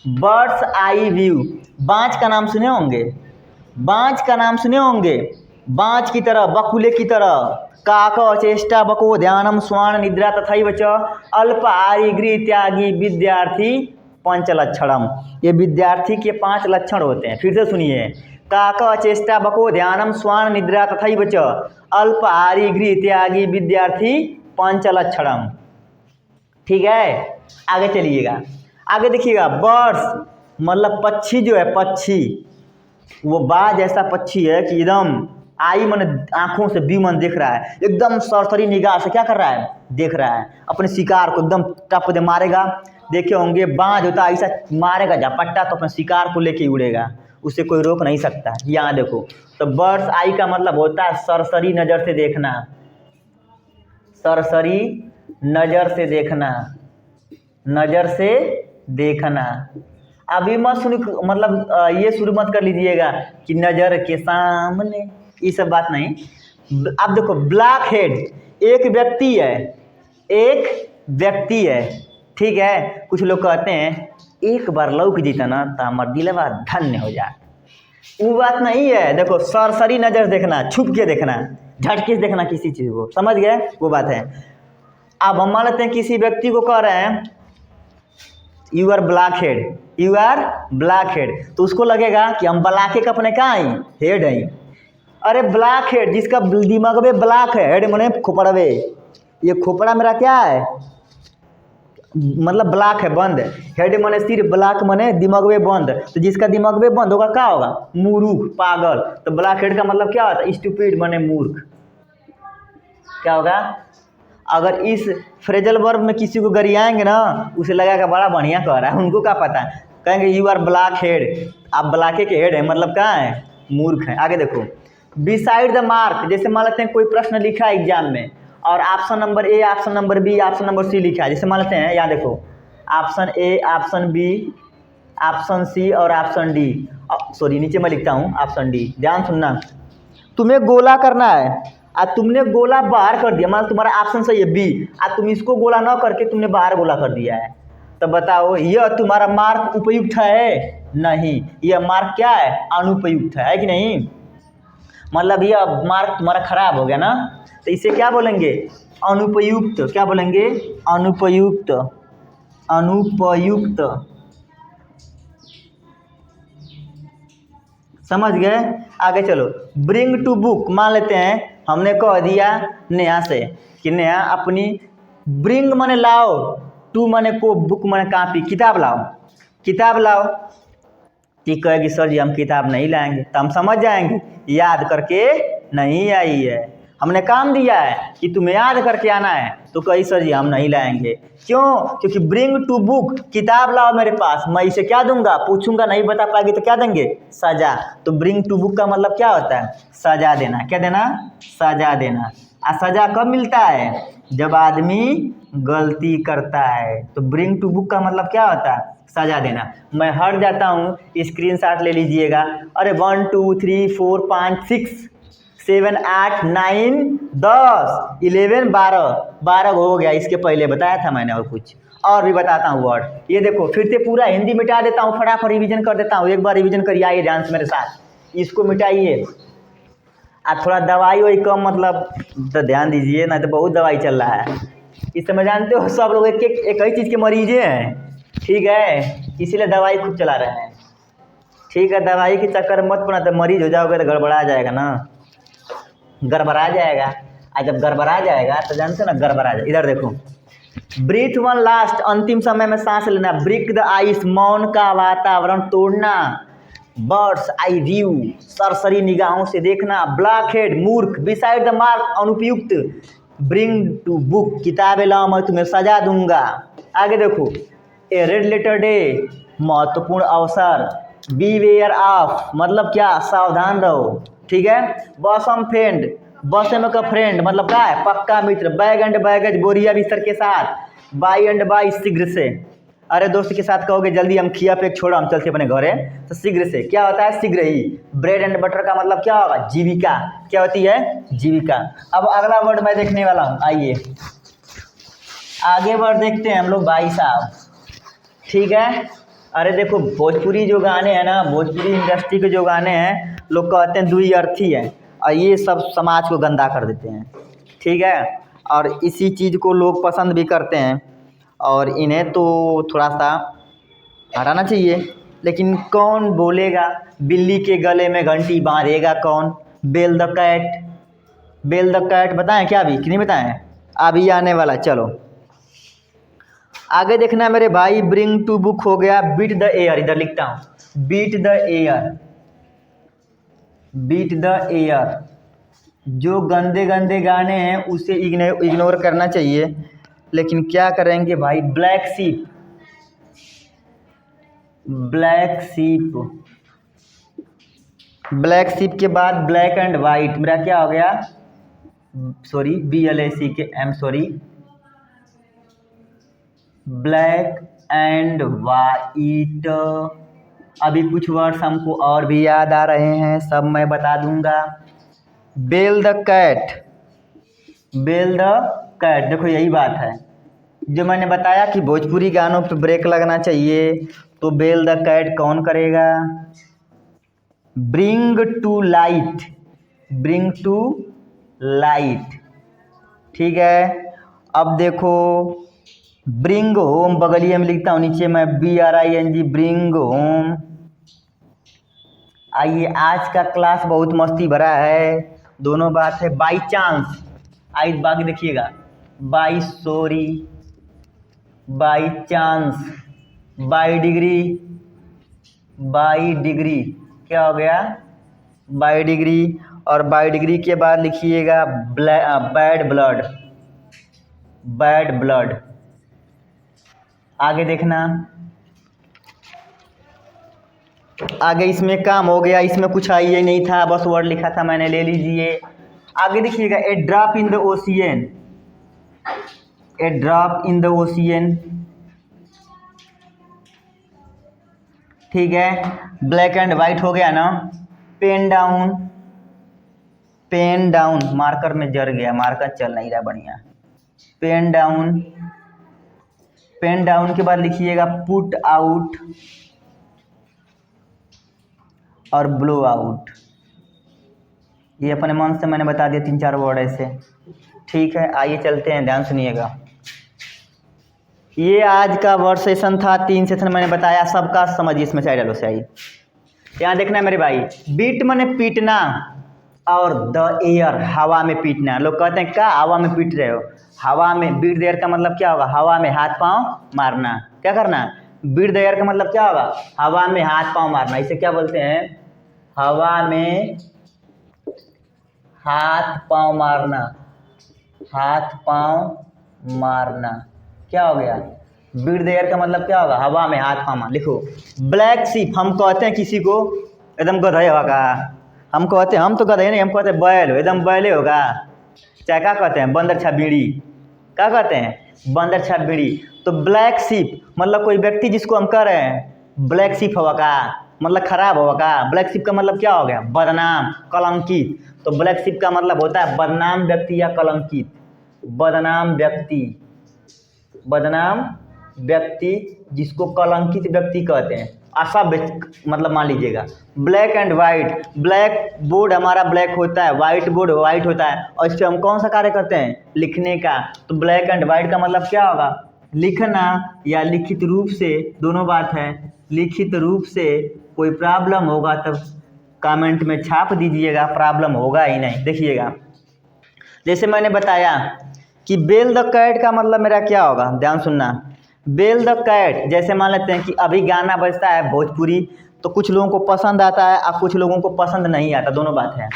बर्ड्स आई व्यू, बाज का नाम सुने होंगे, बाज का नाम सुने होंगे, बाज की तरह, बकुले की तरह, काक चेष्टा बको ध्यानम स्वर्ण निद्रा तथैव च अल्प आयु गृह त्यागी विद्यार्थी पंच लक्षणम। ये विद्यार्थी के 5 लक्षण होते हैं। फिर से सुनिए, काक चेष्टा बको ध्यानम स्वर्ण निद्रा तथैव च अल्प आयु गृह त्यागी विद्यार्थी पंच लक्षणम। ठीक है, आगे चलिएगा, आगे देखिएगा, बर्ड्स मतलब पक्षी जो है, पक्षी, वो बाज ऐसा पक्षी है कि एकदम आई मन आंखों से व्यू मन देख रहा है, एकदम सरसरी निगाह से क्या कर रहा है, देख रहा है अपने शिकार को, एकदम टप दे मारेगा। देखे होंगे बाज होता है, ऐसा मारेगा झपट्टा तो अपने शिकार को लेके उड़ेगा, उसे कोई रोक नहीं सकता। यहाँ देखो, तो बर्ड्स आई का मतलब होता है सरसरी नज़र से देखना, सरसरी नज़र से देखना, नज़र से देखना। अभी मत सुन, मतलब ये शुरू मत कर लीजिएगा कि नज़र के सामने, ये सब बात नहीं। अब देखो ब्लैक हेड, एक व्यक्ति है, एक व्यक्ति है, ठीक है। कुछ लोग कहते हैं एक बार लौक जीता ना तो हमार दिलवा धन्य हो जाए, वो बात नहीं है। देखो सरसरी नज़र देखना, छुप के देखना, झटके से देखना किसी चीज़ को, समझ गए, वो बात है। अब हम मान लेते हैं किसी व्यक्ति को कह रहे हैं you are black head, you are black head, तो उसको लगेगा कि हम ब्लैक के अपने कहाँ हैं, हेड हैं। अरे ब्लैक हेड, जिसका दिमाग में ब्लैक है, हेड मने खोपड़वे, ये खोपड़ा मेरा क्या है, मतलब ब्लैक है, बंद। हेड मने सिर, ब्लैक मने दिमाग में बंद, तो जिसका दिमाग में बंद होगा क्या होगा, मूर्ख, पागल। तो ब्लैक हेड का मतलब क्या होता है, स्टूपिड मने मूर्ख। क्या होगा, अगर इस फ्रेजल वर्ब में किसी को गरियाएंगे ना, उसे लगेगा बड़ा बढ़िया कह रहा है, उनको क्या पता है, कहेंगे यू आर ब्लैक हेड, आप ब्लैके के हेड है, मतलब कहाँ है, मूर्ख है। आगे देखो, बिसाइड द मार्क, जैसे मान लेते हैं कोई प्रश्न लिखा है एग्जाम में और option number A, option number B, option number C लिखा है। जैसे मान लेते हैं, यहाँ देखो option A, option B, option C और ऑप्शन डी, सॉरी नीचे मैं लिखता हूँ ऑप्शन डी। ध्यान सुनना, तुम्हें गोला करना है, आज तुमने गोला बाहर कर दिया, मतलब तुम्हारा ऑप्शन सही है बी, आज तुम इसको गोला ना करके तुमने बाहर गोला कर दिया है, तो बताओ यह तुम्हारा मार्क उपयुक्त है, नहीं, यह मार्क क्या है, अनुपयुक्त है कि नहीं, मतलब यह मार्क तुम्हारा खराब हो गया ना, तो इसे क्या बोलेंगे, अनुपयुक्त। क्या बोलेंगे, अनुपयुक्त, अनुपयुक्त, समझ गए। आगे चलो, ब्रिंग टू बुक, मान लेते हैं हमने कह दिया नेहा से कि नेहा अपनी, ब्रिंग माने लाओ, टू माने को, बुक माने कापी, किताब लाओ, किताब लाओ। ठीक कहेगी सर जी हम किताब नहीं लाएंगे, तो हम समझ जाएंगे याद करके नहीं आई है, हमने काम दिया है कि तुम्हें याद करके आना है, तो कही सर जी हम नहीं लाएंगे। क्यों, क्योंकि ब्रिंग टू बुक, किताब लाओ मेरे पास, मैं इसे क्या दूंगा, पूछूंगा नहीं बता पाएगी तो क्या देंगे, सजा। तो ब्रिंग टू बुक का मतलब क्या होता है, सजा देना। क्या देना, सजा देना। आ सजा कब मिलता है, जब आदमी गलती करता है, तो ब्रिंग टू बुक का मतलब क्या होता है, सजा देना। मैं हट जाता हूँ, स्क्रीनशॉट ले लीजिएगा। अरे 1 2 3 4 5 6 7 8 9 10 11 12 हो गया, इसके पहले बताया था मैंने, और कुछ और भी बताता हूँ वर्ड। ये देखो फिर से पूरा हिंदी मिटा देता हूँ, फटाफट रिवीजन कर देता हूँ, एक बार रिवीजन करिए, आइए ध्यान से मेरे साथ, इसको मिटाइए। आज थोड़ा दवाई वही कम, मतलब तो ध्यान दीजिए, ना तो बहुत दवाई चल रहा है इस समय, जानते हो सब लोग एक ही चीज़ के मरीजे हैं, ठीक है, इसीलिए दवाई खूब चला रहे हैं। ठीक है, दवाई के चक्कर मत पड़ना, तो मरीज हो जाओगे तो गड़बड़ा जाएगा ना, गड़बड़ा जाएगा। और जब गड़बड़ा जाएगा तो जानते हो ना, गड़बड़ा जाए। इधर देखो, ब्रीथ वन लास्ट, अंतिम समय में सांस लेना, ब्रेक द आइस, मौन का वातावरण तोड़ना, बर्ड्स आई व्यू, सरसरी निगाहों से देखना, ब्लैक हेड मूर्ख, बिसाइड द मार्क अनुपयुक्त, ब्रिंग टू बुक, किताबें लाओ मैं तुम्हें सजा दूंगा। आगे देखो, ए रेड लेटर डे, महत्वपूर्ण अवसर, बी वेयर ऑफ, मतलब क्या, सावधान रहो, ठीक है। बॉसम फ्रेंड, बॉसम का फ्रेंड मतलब क्या है, पक्का मित्र, बैग एंड बैगेज, बोरिया बिस्तर के साथ, बाई एंड बाई, शीघ्र से। अरे दोस्त के साथ कहोगे जल्दी हम खिया पे छोड़ो हम चलते अपने घरे, तो शीघ्र से क्या होता है, शीघ्र ही। ब्रेड एंड बटर का मतलब क्या होगा, जीविका। क्या होती है, जीविका। अब अगला वर्ड मैं देखने वाला हूँ, आइए आगे वर्ड देखते हैं हम लोग, भाई साहब, ठीक है। अरे देखो भोजपुरी जो गाने हैं ना, भोजपुरी इंडस्ट्री के जो गाने हैं, लोग कहते हैं दुई अर्थी है, और ये सब समाज को गंदा कर देते हैं, ठीक है। और इसी चीज़ को लोग पसंद भी करते हैं, और इन्हें तो थोड़ा सा हटाना चाहिए। लेकिन कौन बोलेगा, बिल्ली के गले में घंटी बांधेगा कौन, bell the cat, bell the cat, बताएं क्या अभी कि नहीं बताएं, अभी आने वाला। चलो आगे देखना मेरे भाई, ब्रिंग टू बुक हो गया, बीट द एयर, इधर लिखता हूँ, beat the air, beat the air, जो गंदे गंदे गाने हैं उसे इग्नोर करना चाहिए, लेकिन क्या करेंगे भाई। Black sheep, black sheep, black sheep के बाद ब्लैक एंड वाइट, मेरा क्या हो गया, sorry BLACK, sorry, black and white. अभी कुछ वर्ड्स हमको और भी याद आ रहे हैं, सब मैं बता दूंगा। Bell the cat, bell the cat, देखो यही बात है जो मैंने बताया कि भोजपुरी गानों पे ब्रेक लगना चाहिए, तो बेल द कैट कौन करेगा। Bring to light, bring to light, ठीक है। अब देखो ब्रिंग होम, बगलिए में लिखता हूँ नीचे मैं BRING, ब्रिंग होम। आइए, आज का क्लास बहुत मस्ती भरा है, दोनों बात है। बाई चांस, आई बाकी देखिएगा, by sorry, by chance, by degree, by degree, क्या हो गया, बाई डिग्री। और बाई डिग्री के बाद लिखिएगा बैड ब्लड, बैड ब्लड। आगे देखना, आगे इसमें काम हो गया, इसमें कुछ आई नहीं था, बस वर्ड लिखा था मैंने, ले लीजिए। आगे देखिएगा, a drop in the ocean, a drop in the ocean, ठीक है। ब्लैक एंड वाइट हो गया ना। Pen down, pen down, marker में जर गया, मार्कर चल नहीं रहा बढ़िया। पेन डाउन, पेन डाउन के बाद लिखिएगा पुट आउट और ब्लो आउट। ये अपने मन से मैंने बता दिया 3-4 वर्ड ऐसे, ठीक है। आइए चलते हैं, ध्यान सुनिएगा। ये आज का वर्ड सेशन था, 3 सेशन मैंने बताया, सबका समझिए, इसमें से डालो सही। यहाँ देखना है मेरे भाई, बीट माने पीटना, और द एयर, हवा में पीटना। लोग कहते हैं क्या हवा में पीट रहे हो, हवा में, बीट द एयर का मतलब क्या होगा, हवा में हाथ पांव मारना। क्या करना, बीट द एयर का मतलब क्या होगा, हवा में हाथ पांव मारना। इसे क्या बोलते हैं, हवा में हाथ पांव मारना, हाथ पांव मारना। क्या हो गया, बीट द एयर का मतलब क्या होगा, हवा में हाथ पांव मारना। लिखो ब्लैक शीप, हम कहते हैं किसी को एकदम गधे होगा, हम कहते हैं, हम तो गधे नहीं, हम कहते हैं बैल, एकदम बैले होगा। चाहे क्या कहते हैं, बंदर छाबीड़ी, क्या कहते हैं, बंदर छाबीड़ी। तो ब्लैक शीप मतलब कोई व्यक्ति जिसको हम कह रहे हैं ब्लैक शीप होगा का, मतलब खराब होगा का। ब्लैक शीप का मतलब क्या हो गया, बदनाम, कलंकित। तो ब्लैक शीप का मतलब होता है बदनाम व्यक्ति या कलंकित, बदनाम व्यक्ति, बदनाम व्यक्ति जिसको कलंकित व्यक्ति कहते हैं, असभ्य मतलब मान लीजिएगा। Black and white, black board हमारा ब्लैक होता है, वाइट बोर्ड वाइट होता है, और इस पर हम कौन सा कार्य करते हैं, लिखने का। तो ब्लैक एंड वाइट का मतलब क्या होगा, लिखना या लिखित रूप से, दोनों बात है। लिखित रूप से कोई प्रॉब्लम होगा तब कमेंट में छाप दीजिएगा, प्रॉब्लम होगा ही नहीं। देखिएगा, जैसे मैंने बताया कि बेल द कैट का मतलब मेरा क्या होगा, ध्यान सुनना। बेल द कैट, जैसे मान लेते हैं कि अभी गाना बजता है भोजपुरी, तो कुछ लोगों को पसंद आता है और कुछ लोगों को पसंद नहीं आता, दोनों बात है,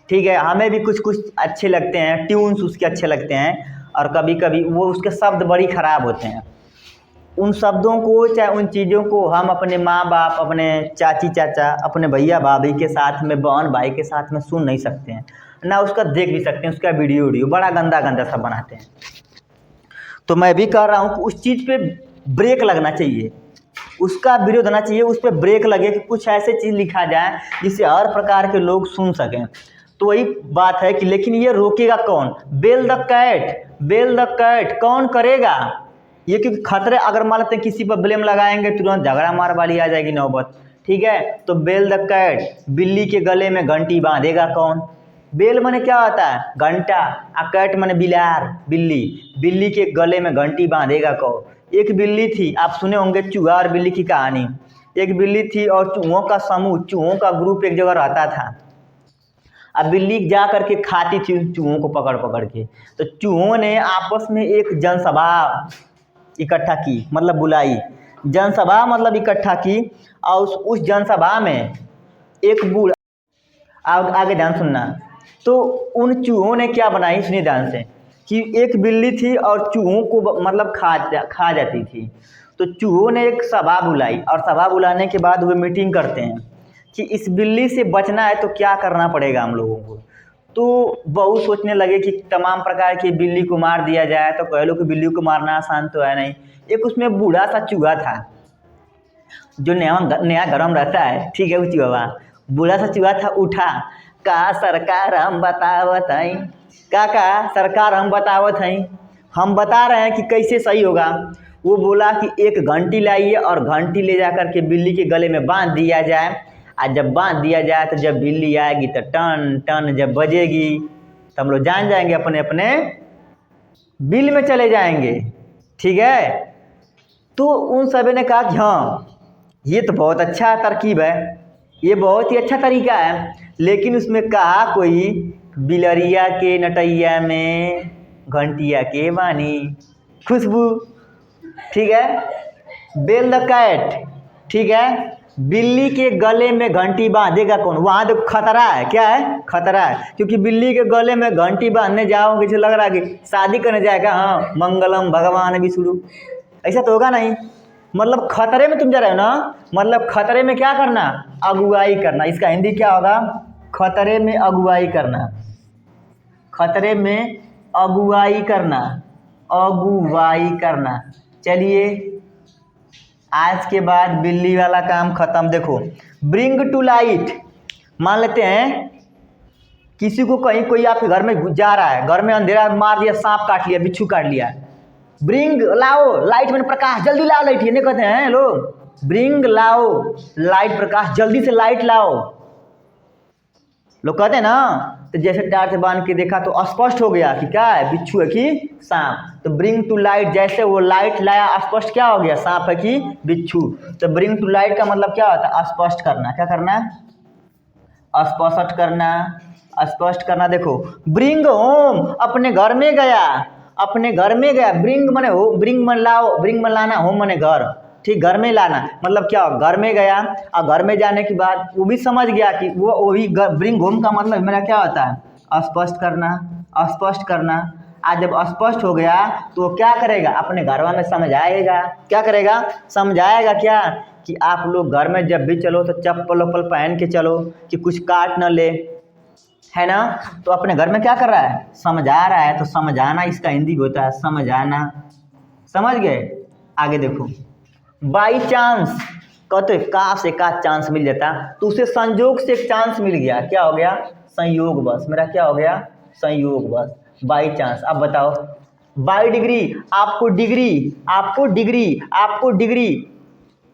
ठीक है। हमें भी कुछ कुछ अच्छे लगते हैं, ट्यून्स उसके अच्छे लगते हैं, और कभी कभी वो उसके शब्द बड़ी ख़राब होते हैं। उन शब्दों को, चाहे उन चीज़ों को हम अपने माँ बाप, अपने चाची चाचा, अपने भैया भाभी के साथ में, बहन भाई के साथ में सुन नहीं सकते हैं, ना उसका देख भी सकते हैं, उसका वीडियो बड़ा गंदा गंदा सब बनाते हैं। तो मैं भी कह रहा हूँ कि उस चीज़ पे ब्रेक लगना चाहिए, उसका विरोध होना चाहिए, उस पर ब्रेक लगे कि कुछ ऐसे चीज़ लिखा जाए जिससे हर प्रकार के लोग सुन सकें। तो वही बात है कि लेकिन ये रोकेगा कौन, bell the cat, bell the cat कौन करेगा ये, क्योंकि खतरे, अगर मान लेते हैं किसी पर ब्लेम लगाएंगे तुरंत झगड़ा मार वाली आ जाएगी नौबत, ठीक है। तो बेल द कैट, बिल्ली के गले में घंटी बांधेगा कौन। बेल माने क्या होता है, घंटा, और कैट माने बिलार, बिल्ली, बिल्ली के गले में घंटी बांधेगा कौन। एक बिल्ली थी, आप सुने होंगे चूहा और बिल्ली की कहानी। एक बिल्ली थी और चूहों का समूह, चूहों का ग्रुप एक जगह रहता था। अब बिल्ली जा करके खाती थी चूहों को पकड़ पकड़ के। तो चूहों ने आपस में एक जनसभा इकट्ठा की, मतलब बुलाई, जनसभा मतलब इकट्ठा की, और उस जनसभा में एक बूढ़ा, आगे ध्यान सुनना। तो उन चूहों ने क्या बनाई, सुनिए ध्यान से, कि एक बिल्ली थी और चूहों को मतलब खा जाती थी। तो चूहों ने एक सभा बुलाई और सभा बुलाने के बाद वे मीटिंग करते हैं कि इस बिल्ली से बचना है तो क्या करना पड़ेगा हम लोगों को। तो बहू सोचने लगे कि तमाम प्रकार की बिल्ली को मार दिया जाए। तो कह लो कि बिल्ली को मारना आसान तो है नहीं। एक उसमें बूढ़ा सा चूहा था जो नया नया गरम रहता है, ठीक है। वो चूहा बूढ़ा सा चूहा था, उठा, कहा सरकार हम बतावत हई, कहा सरकार हम बतावत हई, हम बता रहे हैं कि कैसे सही होगा। वो बोला कि एक घंटी लाइए और घंटी ले जा कर के बिल्ली के गले में बांध दिया जाए, और जब बांध दिया जाए तो जब बिल्ली आएगी तो टन टन जब बजेगी तो हम लोग जान जाएंगे, अपने अपने बिल में चले जाएंगे, ठीक है। तो उन सभी ने कहा कि हाँ ये तो बहुत अच्छा तरकीब है, ये बहुत ही अच्छा तरीका है। लेकिन उसमें कहा कोई, बिलरिया के नटैया में घंटिया के बानी खुशबू, ठीक है। बेल द कैट, ठीक है। बिल्ली के गले में घंटी बांधेगा कौन? वहाँ तो खतरा है, क्या है? खतरा है, क्योंकि बिल्ली के गले में घंटी बांधने जाओगे जैसे लग रहा है कि शादी करने जाएगा, हाँ मंगलम भगवान विष्णु, ऐसा तो होगा नहीं। मतलब खतरे में तुम जा रहे हो ना, मतलब खतरे में क्या करना, अगुवाई करना। इसका हिंदी क्या होगा? खतरे में अगुवाई करना, खतरे में अगुवाई करना, अगुवाई करना। चलिए आज के बाद बिल्ली वाला काम खत्म। देखो, ब्रिंग टू लाइट, मान लेते हैं किसी को कहीं कोई आपके घर में जा रहा है, घर में अंधेरा मार दिया, सांप काट लिया, बिच्छू काट लिया, ब्रिंग लाओ लाइट में प्रकाश, जल्दी लाओ लाइट, ये नहीं कहते हैं लोग, ब्रिंग लाओ लाइट प्रकाश, जल्दी से लाइट लाओ, लोग कहते हैं ना। तो जैसे टार्च बांध के देखा तो स्पष्ट हो गया कि क्या है, बिच्छू है कि सांप। तो ब्रिंग टू लाइट, जैसे वो लाइट लाया स्पष्ट क्या हो गया, सांप है कि बिच्छू। तो ब्रिंग टू लाइट का मतलब क्या होता है? स्पष्ट करना। क्या करना? स्पष्ट करना, स्पष्ट करना। देखो, ब्रिंग होम, अपने घर में गया, अपने घर में गया, ब्रिंग मने हो, ब्रिंग मन लाओ, ब्रिंग मन लाना, होम मने घर, ठीक, घर में लाना मतलब क्या हो, घर में गया। और घर में जाने के बाद वो भी समझ गया कि वो भी ब्रिंग होम का मतलब मेरा क्या होता है, स्पष्ट करना, स्पष्ट करना। आज जब स्पष्ट हो गया तो वो क्या करेगा, अपने घरवा में समझाएगा। क्या करेगा? समझाएगा क्या, कि आप लोग घर में जब भी चलो तो चप्पल वप्पल पहन के चलो कि कुछ काट न ले, है ना। तो अपने घर में क्या कर रहा है, समझा रहा है। तो समझाना इसका हिंदी होता है समझाना, समझ गए। आगे देखो, बाई चांस, कहते का से का चांस मिल जाता, तो उसे संयोग से एक चांस मिल गया, क्या हो गया, संयोग बस, मेरा क्या हो गया, संयोग बस, बाई चांस। अब बताओ, बाई डिग्री, आपको डिग्री, आपको डिग्री, आपको डिग्री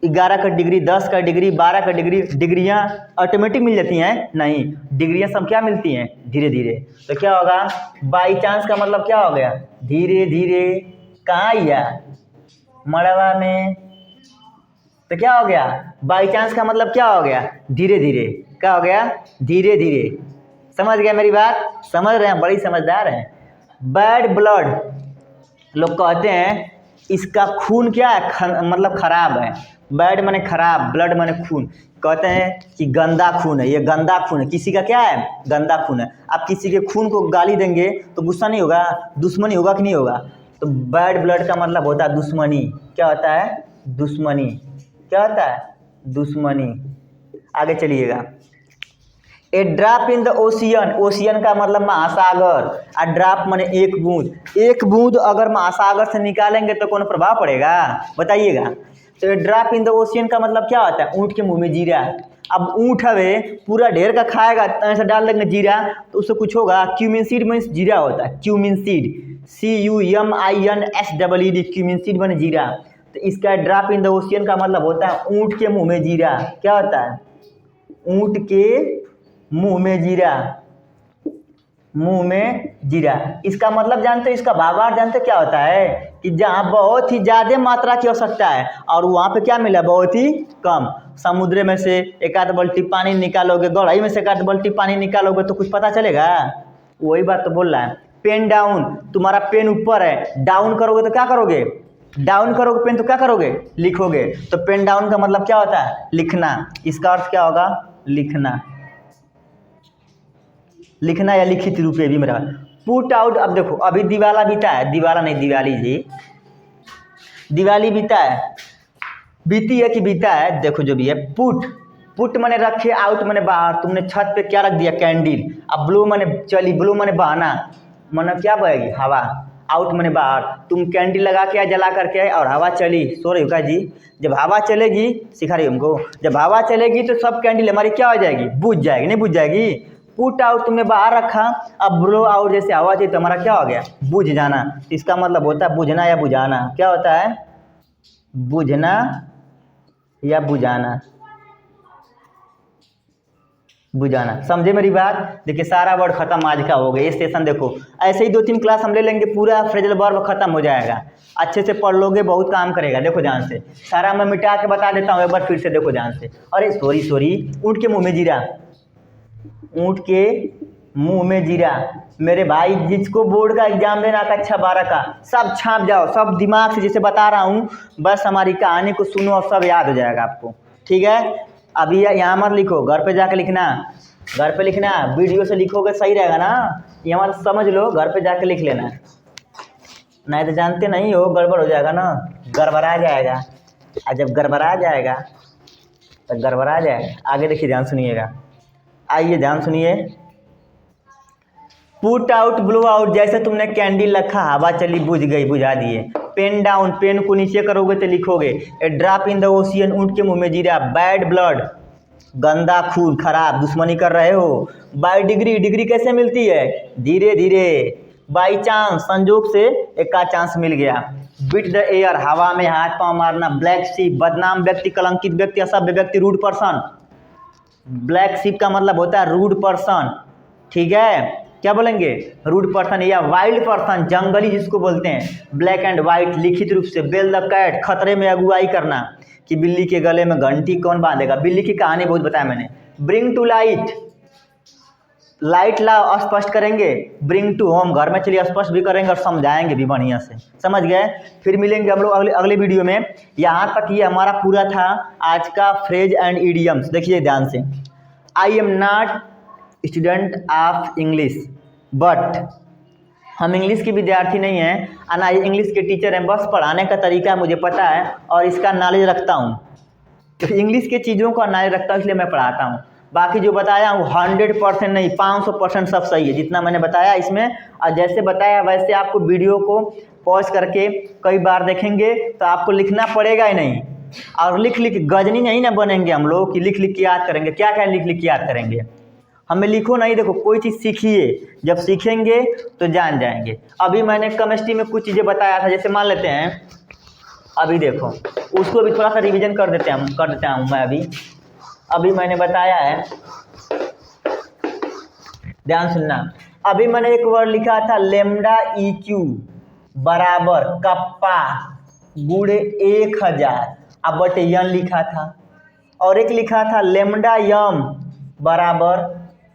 11 का डिग्री, 10 का डिग्री, 12 का डिग्री, डिग्रियाँ ऑटोमेटिक मिल जाती हैं? नहीं, डिग्रियाँ सब क्या मिलती हैं, धीरे धीरे। तो क्या होगा, बाई चांस का मतलब क्या हो गया, धीरे धीरे। कहाँ या मड़वा में, तो क्या हो गया, बाई चांस का मतलब क्या हो गया, धीरे धीरे। क्या हो गया, धीरे धीरे। समझ गया मेरी बात? समझ रहे हैं, बड़ी समझदार हैं। बैड ब्लड, लोग कहते हैं इसका खून क्या है, मतलब खराब है। बैड माने खराब, ब्लड माने खून। कहते हैं कि गंदा खून है, ये गंदा खून है, किसी का क्या है, गंदा खून है। आप किसी के खून को गाली देंगे तो गुस्सा नहीं होगा, दुश्मनी होगा कि नहीं होगा। तो बैड ब्लड का मतलब होता है दुश्मनी। क्या होता है, दुश्मनी। क्या होता है, दुश्मनी। आगे चलिएगा, a drop in the ocean, ocean का मतलब महासागर, आ ड्रॉप माने एक बूंद। एक बूंद अगर महासागर से निकालेंगे तो कौन प्रभाव पड़ेगा, बताइएगा। तो ए ड्रॉप इन द ओशियन का मतलब क्या होता है, ऊँट के मुंह में जीरा। अब ऊँट हवे पूरा ढेर का खाएगा, ऐसा डाल देंगे जीरा तो उससे कुछ होगा। क्यूमिन सीड मीन्स जीरा होता है, cumin seed, CUMINSEED, cumin seed माने जीरा। तो इसका ड्रॉप इन द ओशियन का मतलब होता है ऊँट के मुँह में जीरा। क्या होता है, ऊँट के मुंह में जीरा, मुंह में जीरा। इसका मतलब जानते हो, इसका भावार्थ जानते क्या होता है, कि जहाँ बहुत ही ज़्यादा मात्रा की आवश्यकता है और वहाँ पे क्या मिला, बहुत ही कम। समुद्र में से एक आध बाल्टी पानी निकालोगे, गढ़ाई में से एक आध बाल्टी पानी निकालोगे तो कुछ पता चलेगा, वही बात तो बोल रहा है। पेन डाउन, तुम्हारा पेन ऊपर है, डाउन करोगे तो क्या करोगे, डाउन करोगे पेन तो क्या करोगे, लिखोगे। तो पेन डाउन का मतलब क्या होता है, लिखना। इसका अर्थ क्या होगा, लिखना। लिखना या लिखित रूप में भी मेरा पुट आउट। अब देखो अभी दिवाला बीता है, दिवाला नहीं दिवाली जी, दिवाली बीता है, बीती है कि बीता है, देखो जो भी है पुट, पुट मैंने रखे, आउट मैंने बाहर, तुमने छत पे क्या रख दिया कैंडल। अब ब्लो मैंने चली, ब्लो मैंने बहाना, मैंने क्या बहेगी हवा, आउट मैंने बाहर, तुम कैंडल लगा के जला करके आए और हवा चली, सो रही हो क्या जी, जब हवा चलेगी, सिखा रही हमको, जब हवा चलेगी तो सब कैंडल हमारी क्या हो जाएगी, बुझ जाएगी, नहीं बुझ जाएगी। पुट आउट तुमने बाहर रखा, अब ब्लो आउट जैसे हवा थी तो हमारा क्या हो गया, बुझ जाना। इसका मतलब होता है बुझना या बुझाना, क्या होता है, बुझना या बुझाना, बुझाना। समझे मेरी बात। देखिए सारा वर्ड खत्म आज का हो गया, ये सेशन देखो ऐसे ही 2-3 क्लास हम ले लेंगे, पूरा फ्रेजल वर्ब खत्म हो जाएगा, अच्छे से पढ़ लोगे, बहुत काम करेगा। देखो ध्यान से, सारा मैं मिटा के बता देता हूँ, एक बार फिर से देखो ध्यान से। अरे सॉरी, ऊँट के मुँह में जीरा, ऊँट के मुँह में जीरा। मेरे भाई जिसको बोर्ड का एग्जाम देना कक्षा 12 का, सब छाप जाओ, सब दिमाग से जैसे बता रहा हूँ, बस हमारी कहानी को सुनो और सब याद हो जाएगा आपको, ठीक है। अभी यहाँ मत लिखो, घर पे जाके लिखना, घर पे लिखना, वीडियो से लिखोगे सही रहेगा ना, ये मत समझ लो, घर पे जाके लिख लेना, नहीं तो जानते नहीं हो गड़बड़ हो जाएगा ना, गड़बड़ा जाएगा, और जब गड़बड़ा जाएगा तो गड़बड़ा जाएगा। आगे देखिए ध्यान सुनिएगा, आइए ध्यान सुनिए। पुट आउट ब्लो आउट, जैसे तुमने कैंडल रखा, हवा चली, बुझ गई, बुझा दिए। पेन डाउन, पेन को नीचे करोगे तो लिखोगे। ए ड्रॉप इन द ओशियन, ऊँट के मुंह में जीरा। बैड ब्लड, गंदा खून, खराब, दुश्मनी कर रहे हो। बाय डिग्री, डिग्री कैसे मिलती है, धीरे धीरे। बाई चांस, संजोग से एक का चांस मिल गया। बिट द एयर, हवा में हाथ पांव मारना। ब्लैक शिप, बदनाम व्यक्ति, कलंकित व्यक्ति, असभ्य व्यक्ति, रूड पर्सन। ब्लैक शिप का मतलब होता है रूड पर्सन, ठीक है, क्या बोलेंगे, रूड पर्सन या वाइल्ड पर्सन, जंगली जिसको बोलते हैं। ब्लैक एंड वाइट, लिखित रूप से। बेल द कैट, खतरे में अगुवाई करना, कि बिल्ली के गले में घंटी कौन बांधेगा, बिल्ली की कहानी बहुत बताया मैंने। ब्रिंग टू लाइट, लाइट ला स्पष्ट करेंगे। ब्रिंग टू होम, घर में चलिए स्पष्ट भी करेंगे और समझाएंगे भी बढ़िया से, समझ गए। फिर मिलेंगे हम लोग अगले वीडियो में। यहाँ तक ये हमारा पूरा था आज का फ्रेज एंड इडियम्स। देखिए ध्यान से, I am not student of English, but हम इंग्लिश के विद्यार्थी नहीं हैं, और ना इंग्लिश के टीचर हैं, बस पढ़ाने का तरीका मुझे पता है और इसका नॉलेज रखता हूँ, तो इंग्लिश के चीज़ों का नॉलेज रखता हूँ, इसलिए मैं पढ़ाता हूँ। बाकी जो बताया हूँ 100% नहीं, 500% सब सही है जितना मैंने बताया इसमें। और जैसे बताया वैसे आपको वीडियो को पॉज करके कई बार देखेंगे तो आपको लिखना पड़ेगा ही नहीं, और लिख लिख गजनी नहीं ना बनेंगे हम लोग कि लिख लिख के याद करेंगे। क्या क्या लिख लिख के याद करेंगे, हमें लिखो नहीं, देखो कोई चीज़ सीखिए, जब सीखेंगे तो जान जाएंगे। अभी मैंने केमिस्ट्री में कुछ चीज़ें बताया था, जैसे मान लेते हैं, अभी देखो उसको भी थोड़ा सा रिवीजन कर देता हूँ मैं। अभी मैंने बताया है, ध्यान सुनना। अभी मैंने एक वर्ड लिखा था लेमडा EQ बराबर कप्पा गुणे 1000, अब बटे यन लिखा था, और एक लिखा था लेमडा यम बराबर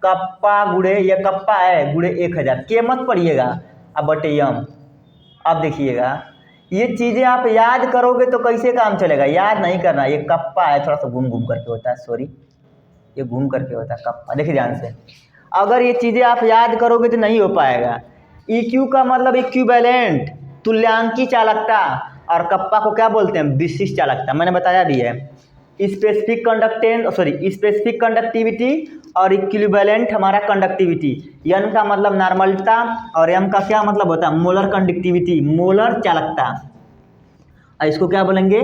कप्पा गुणे, ये कप्पा है, गुणे 1000, के मत पढ़िएगा, अब बटे यम। अब देखिएगा ये चीज़ें आप याद करोगे तो कैसे काम चलेगा, याद नहीं करना। ये कप्पा है, थोड़ा सा घूम घूम करके होता है, सॉरी, ये घूम करके होता है कप्पा। देखिए ध्यान से, अगर ये चीज़ें आप याद करोगे तो नहीं हो पाएगा। EQ का मतलब इक्विवेलेंट, तुल्यांकी चालकता, और कप्पा को क्या बोलते हैं, विशिष्ट चालकता, मैंने बताया भी है। स्पेसिफिक स्पेसिफिक कंडक्टिविटी और इक्विवेलेंट हमारा कंडक्टिविटी। यन का मतलब नॉर्मलता, और एम का क्या मतलब होता है, मोलर कंडक्टिविटी, मोलर चालकता। इसको क्या बोलेंगे,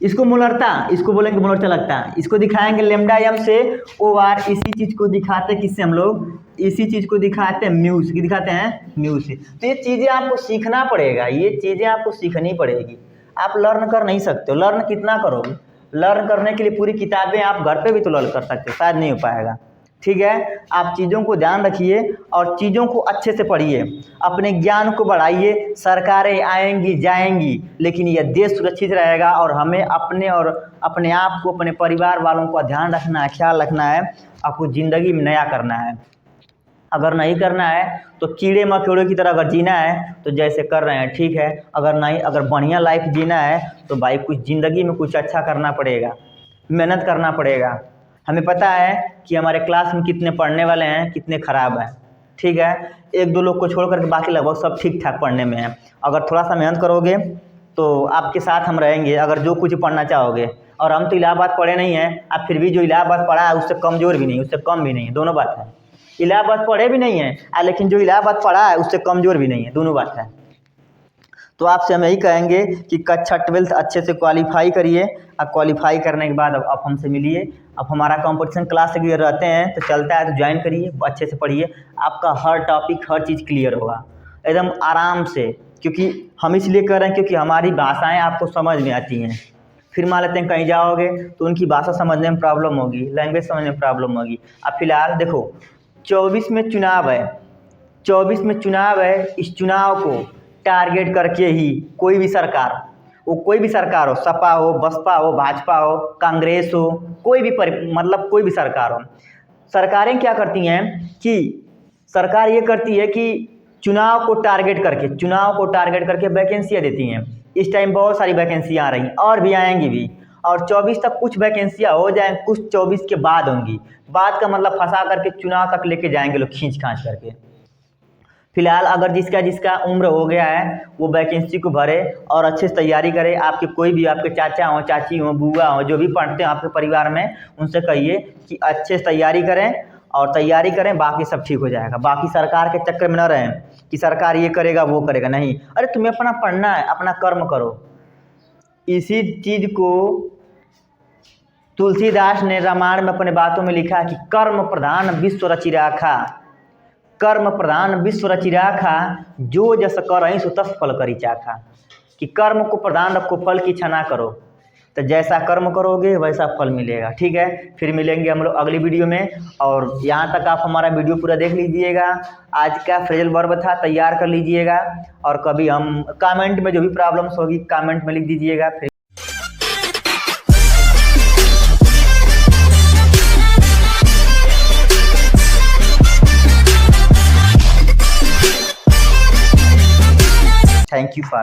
इसको मोलरता, इसको बोलेंगे मोलर चालकता। इसको दिखाएंगे लेमडा एम से OR। इसी चीज़ को दिखाते किससे हम लोग, इसी चीज़ को दिखाते हैं म्यू से, दिखाते हैं म्यू से। तो ये चीज़ें आपको सीखना पड़ेगा, ये चीज़ें आपको सीखनी पड़ेगी, आप लर्न कर नहीं सकते हो। लर्न कितना करोगे, लर्न करने के लिए पूरी किताबें आप घर पे भी तो लर्न कर सकते हो, शायद नहीं हो पाएगा, ठीक है। आप चीज़ों को ध्यान रखिए और चीज़ों को अच्छे से पढ़िए, अपने ज्ञान को बढ़ाइए। सरकारें आएंगी जाएंगी, लेकिन यह देश सुरक्षित रहेगा, और हमें अपने और अपने आप को, अपने परिवार वालों का ध्यान रखना है, ख्याल रखना है। आपको ज़िंदगी में नया करना है, अगर नहीं करना है तो कीड़े मकोड़े की तरह अगर जीना है तो जैसे कर रहे हैं ठीक है, अगर नहीं, अगर बढ़िया लाइफ जीना है तो भाई कुछ ज़िंदगी में कुछ अच्छा करना पड़ेगा, मेहनत करना पड़ेगा। हमें पता है कि हमारे क्लास में कितने पढ़ने वाले हैं, कितने ख़राब हैं, ठीक है। एक दो लोग को छोड़ करके बाकी लगभग सब ठीक ठाक पढ़ने में है। अगर थोड़ा सा मेहनत करोगे तो आपके साथ हम रहेंगे, अगर जो कुछ पढ़ना चाहोगे। और हम तो इलाहाबाद पढ़े नहीं हैं, आप फिर भी जो इलाहाबाद पढ़ा है उससे कमज़ोर भी नहीं, उससे कम भी नहीं है, दोनों बात है। इलाहाबाद पढ़े भी नहीं है लेकिन जो इलाहाबाद पढ़ा है उससे कमज़ोर भी नहीं है, दोनों बात है। तो आपसे हम यही कहेंगे कि कक्षा 12th अच्छे से क्वालिफाई करिए। अब क्वालिफाई करने के बाद अब हमसे मिलिए। अब हमारा कंपटीशन क्लास अगर रहते हैं तो चलता है तो ज्वाइन करिए, अच्छे से पढ़िए, आपका हर टॉपिक हर चीज़ क्लियर होगा एकदम आराम से। क्योंकि हम इसलिए कर रहे हैं क्योंकि हमारी भाषाएँ आपको समझ में आती हैं। फिर मान लेते हैं कहीं जाओगे तो उनकी भाषा समझने में प्रॉब्लम होगी, लैंग्वेज समझने में प्रॉब्लम होगी। अब फिलहाल देखो 24 में चुनाव है, 24 में चुनाव है, इस चुनाव को टारगेट करके ही कोई भी सरकार, वो कोई भी सरकार हो, सपा हो, बसपा हो, भाजपा हो, कांग्रेस हो, कोई भी मतलब कोई भी सरकार हो, सरकारें क्या करती हैं कि सरकार ये करती है कि चुनाव को टारगेट करके वैकेंसियाँ देती हैं। इस टाइम बहुत सारी वैकेंसियाँ आ रही हैं और भी आएंगी भी, और 24 तक कुछ वैकेंसियाँ हो जाएँ, कुछ 24 के बाद होंगी। बाद का मतलब फंसा करके चुनाव तक लेके जाएंगे लोग खींच खांच करके। फिलहाल अगर जिसका उम्र हो गया है वो वैकेंसी को भरे और अच्छे से तैयारी करे। आपके कोई भी आपके चाचा हो, चाची हो, बुआ हो, जो भी पढ़ते हैं आपके परिवार में, उनसे कहिए कि अच्छे से तैयारी करें, बाकी सब ठीक हो जाएगा। बाकी सरकार के चक्कर में न रहें कि सरकार ये करेगा वो करेगा, नहीं। अरे तुम्हें अपना पढ़ना है, अपना कर्म करो। इसी चीज़ को तुलसीदास ने रामायण में अपने बातों में लिखा कि कर्म प्रधान विश्व रचि राखा, कर्म प्रधान विश्व रचि राखा, जो जस करहिं सो तस फल करी चाखा। कि कर्म को प्रधान रखो, फल की इच्छा ना करो। तो जैसा कर्म करोगे वैसा फल मिलेगा, ठीक है। फिर मिलेंगे हम लोग अगली वीडियो में। और यहाँ तक आप हमारा वीडियो पूरा देख लीजिएगा। आज का फ्रेजल वर्ब था, तैयार कर लीजिएगा। और कभी हम कमेंट में जो भी प्रॉब्लम्स होगी कमेंट में लिख दीजिएगा। फिर थैंक यू फॉर